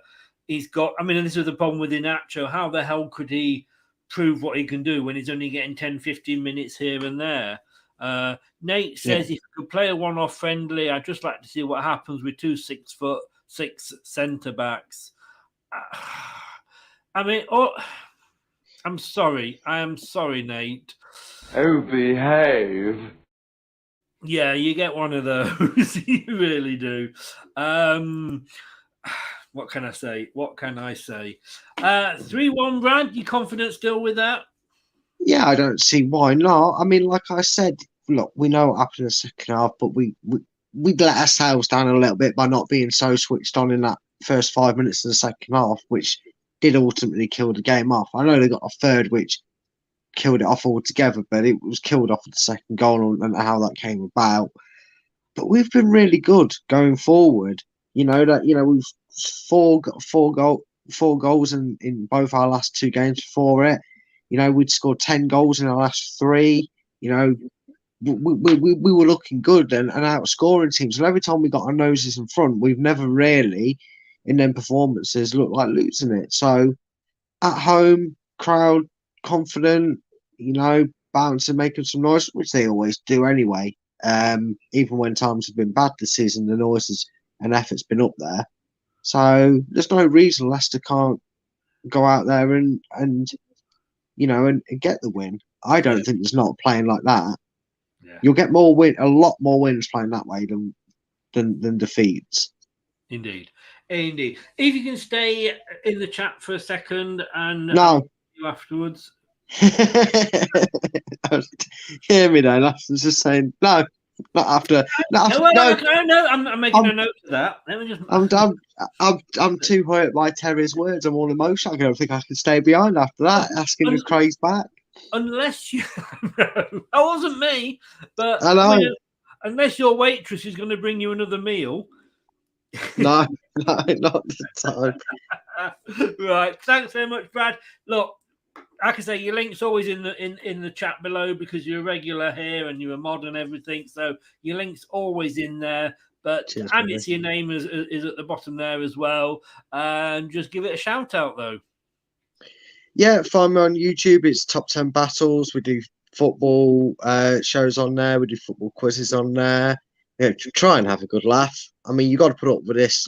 He's got, I mean, and this is the problem with Inacho. How the hell could he prove what he can do when he's only getting 10, 15 minutes here and there? Nate says if you could play a one-off friendly, I'd just like to see what happens with 2 6'6" centre backs. I mean, I'm sorry. I am sorry, Nate. Oh, behave. Yeah, you get one of those. You really do. What can I say? 3-1, Brad. You confident still with that? Yeah, I don't see why not. I mean, like I said, look, we know what happened in the second half, but we let ourselves down a little bit by not being so switched on in that first 5 minutes of the second half, which did ultimately kill the game off. I know they got a third, which killed it off altogether, but it was killed off at the second goal and how that came about. But we've been really good going forward. We've four goals in both our last 2 games before it. We'd scored 10 goals in our last 3. We were looking good and outscoring teams. And every time we got our noses in front, we've never really, in them performances, looked like losing it. So at home, crowd confident, bouncing, making some noise, which they always do anyway. Even when times have been bad this season, the noises and effort's been up there. So there's no reason Leicester can't go out there and get the win. I don't think there's not playing like that. Yeah. You'll get a lot more wins playing that way than defeats. Indeed. If you can stay in the chat for a second and no, you afterwards. Hear me now. That's just saying no. Not after. No. I'm making a note of that. Let me just. I'm too hurt by Terry's words. I'm all emotional. I don't think I can stay behind after that. Asking the Craig's back. Unless you, that wasn't me. But I know. Unless your waitress is going to bring you another meal. No, not the time. Right. Thanks very much, Brad. Look. Like I say, your link's always in the chat below because you're a regular here and you're a mod and everything. So your link's always in there. But it's your name is at the bottom there as well. And just give it a shout out though. yeah, find me on YouTube. It's Top 10 Battles. We do football shows on there. We do football quizzes on there. Try and have a good laugh. I mean, you got to put up with this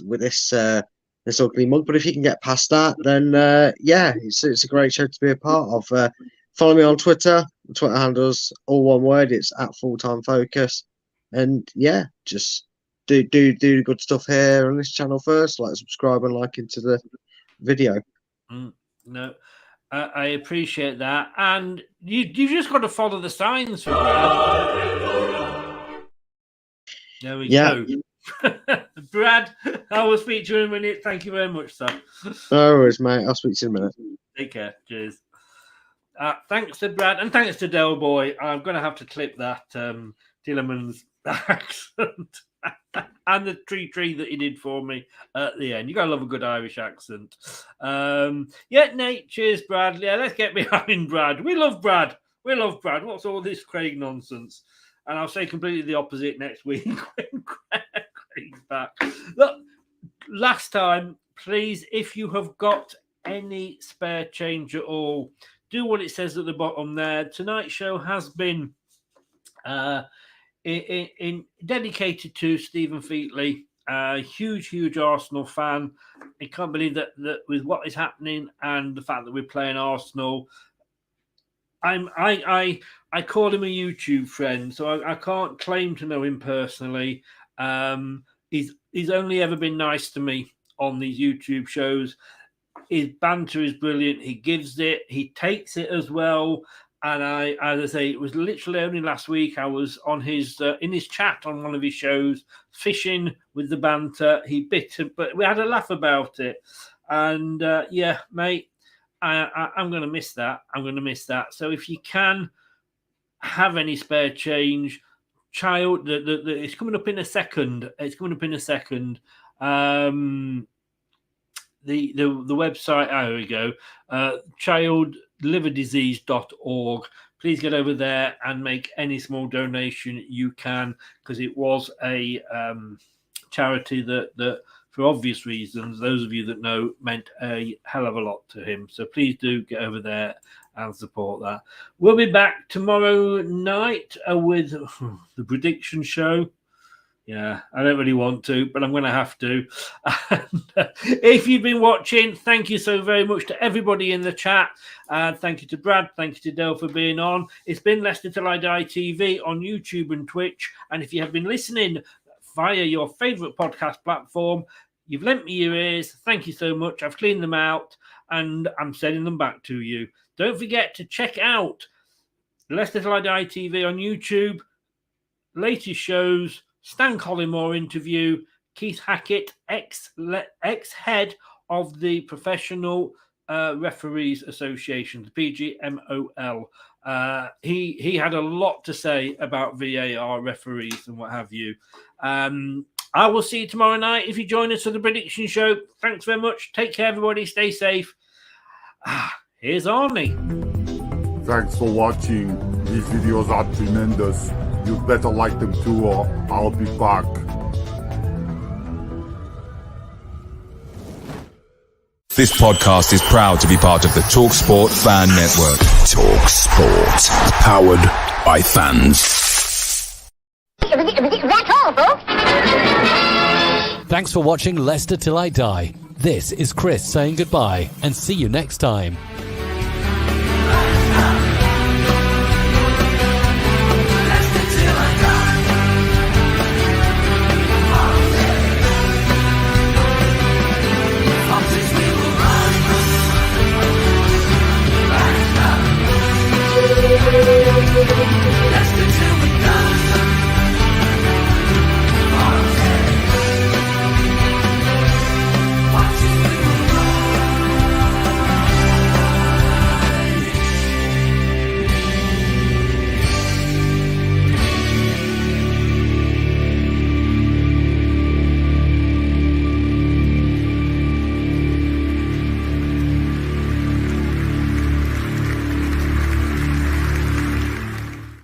ugly mug. But if you can get past that, then yeah, it's a great show to be a part of. Follow me on Twitter. The Twitter handle's all one word. It's at Fulltime Focus. And yeah, just do good stuff here on this channel first. Like, subscribe and like into the video. No, I appreciate that. And you just got to follow the signs. There we go. Brad, I will speak to you in a minute. Thank you very much, sir. No worries, mate. I'll speak to you in a minute. Take care. Cheers. Thanks to Brad and thanks to Del Boy. I'm going to have to clip that Tillerman's accent and the tree that he did for me at the end. You got to love a good Irish accent. Yeah, Nate, cheers, Brad. Yeah, let's get behind Brad. We love Brad. What's all this Craig nonsense? And I'll say completely the opposite next week when Craig's back. Look, last time, please, if you have got any spare change at all, do what it says at the bottom there. Tonight's show has been dedicated to Stephen Featley, a huge Arsenal fan. I can't believe that with what is happening and the fact that we're playing Arsenal. I call him a YouTube friend, so I can't claim to know him personally. He's only ever been nice to me on these YouTube shows. His banter is brilliant. He gives it. He takes it as well. And as I say, it was literally only last week I was on his in his chat on one of his shows, fishing with the banter. He bit it, but we had a laugh about it. And yeah, mate, I'm going to miss that. So if you can have any spare change, child, it's coming up in a second. The website, here we go, childliverdisease.org. Please get over there and make any small donation you can, because it was a charity that, for obvious reasons, those of you that know, meant a hell of a lot to him. So please do get over there and support that. We'll be back tomorrow night with the prediction show. Yeah, I don't really want to, but I'm going to have to. And, if you've been watching, thank you so very much to everybody in the chat. Thank you to Brad. Thank you to Del for being on. It's been Leicester Till I Die TV on YouTube and Twitch. And if you have been listening via your favourite podcast platform, you've lent me your ears. Thank you so much. I've cleaned them out and I'm sending them back to you. Don't forget to check out Leicester Till I Die TV on YouTube. Latest shows. Stan Collymore interview, Keith Hackett, ex-head of the Professional Referees Association, the PGMOL. He had a lot to say about VAR referees and what have you. I will see you tomorrow night if you join us for the prediction show. Thanks very much. Take care, everybody. Stay safe. Here's Arnie. Thanks for watching. These videos are tremendous. You better like them too, or I'll be back. This podcast is proud to be part of the TalkSport Fan Network. TalkSport. Powered by fans. That's all, folks. Thanks for watching Leicester Till I Die. This is Chris saying goodbye and see you next time.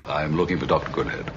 I'm looking for Dr. Goodhead.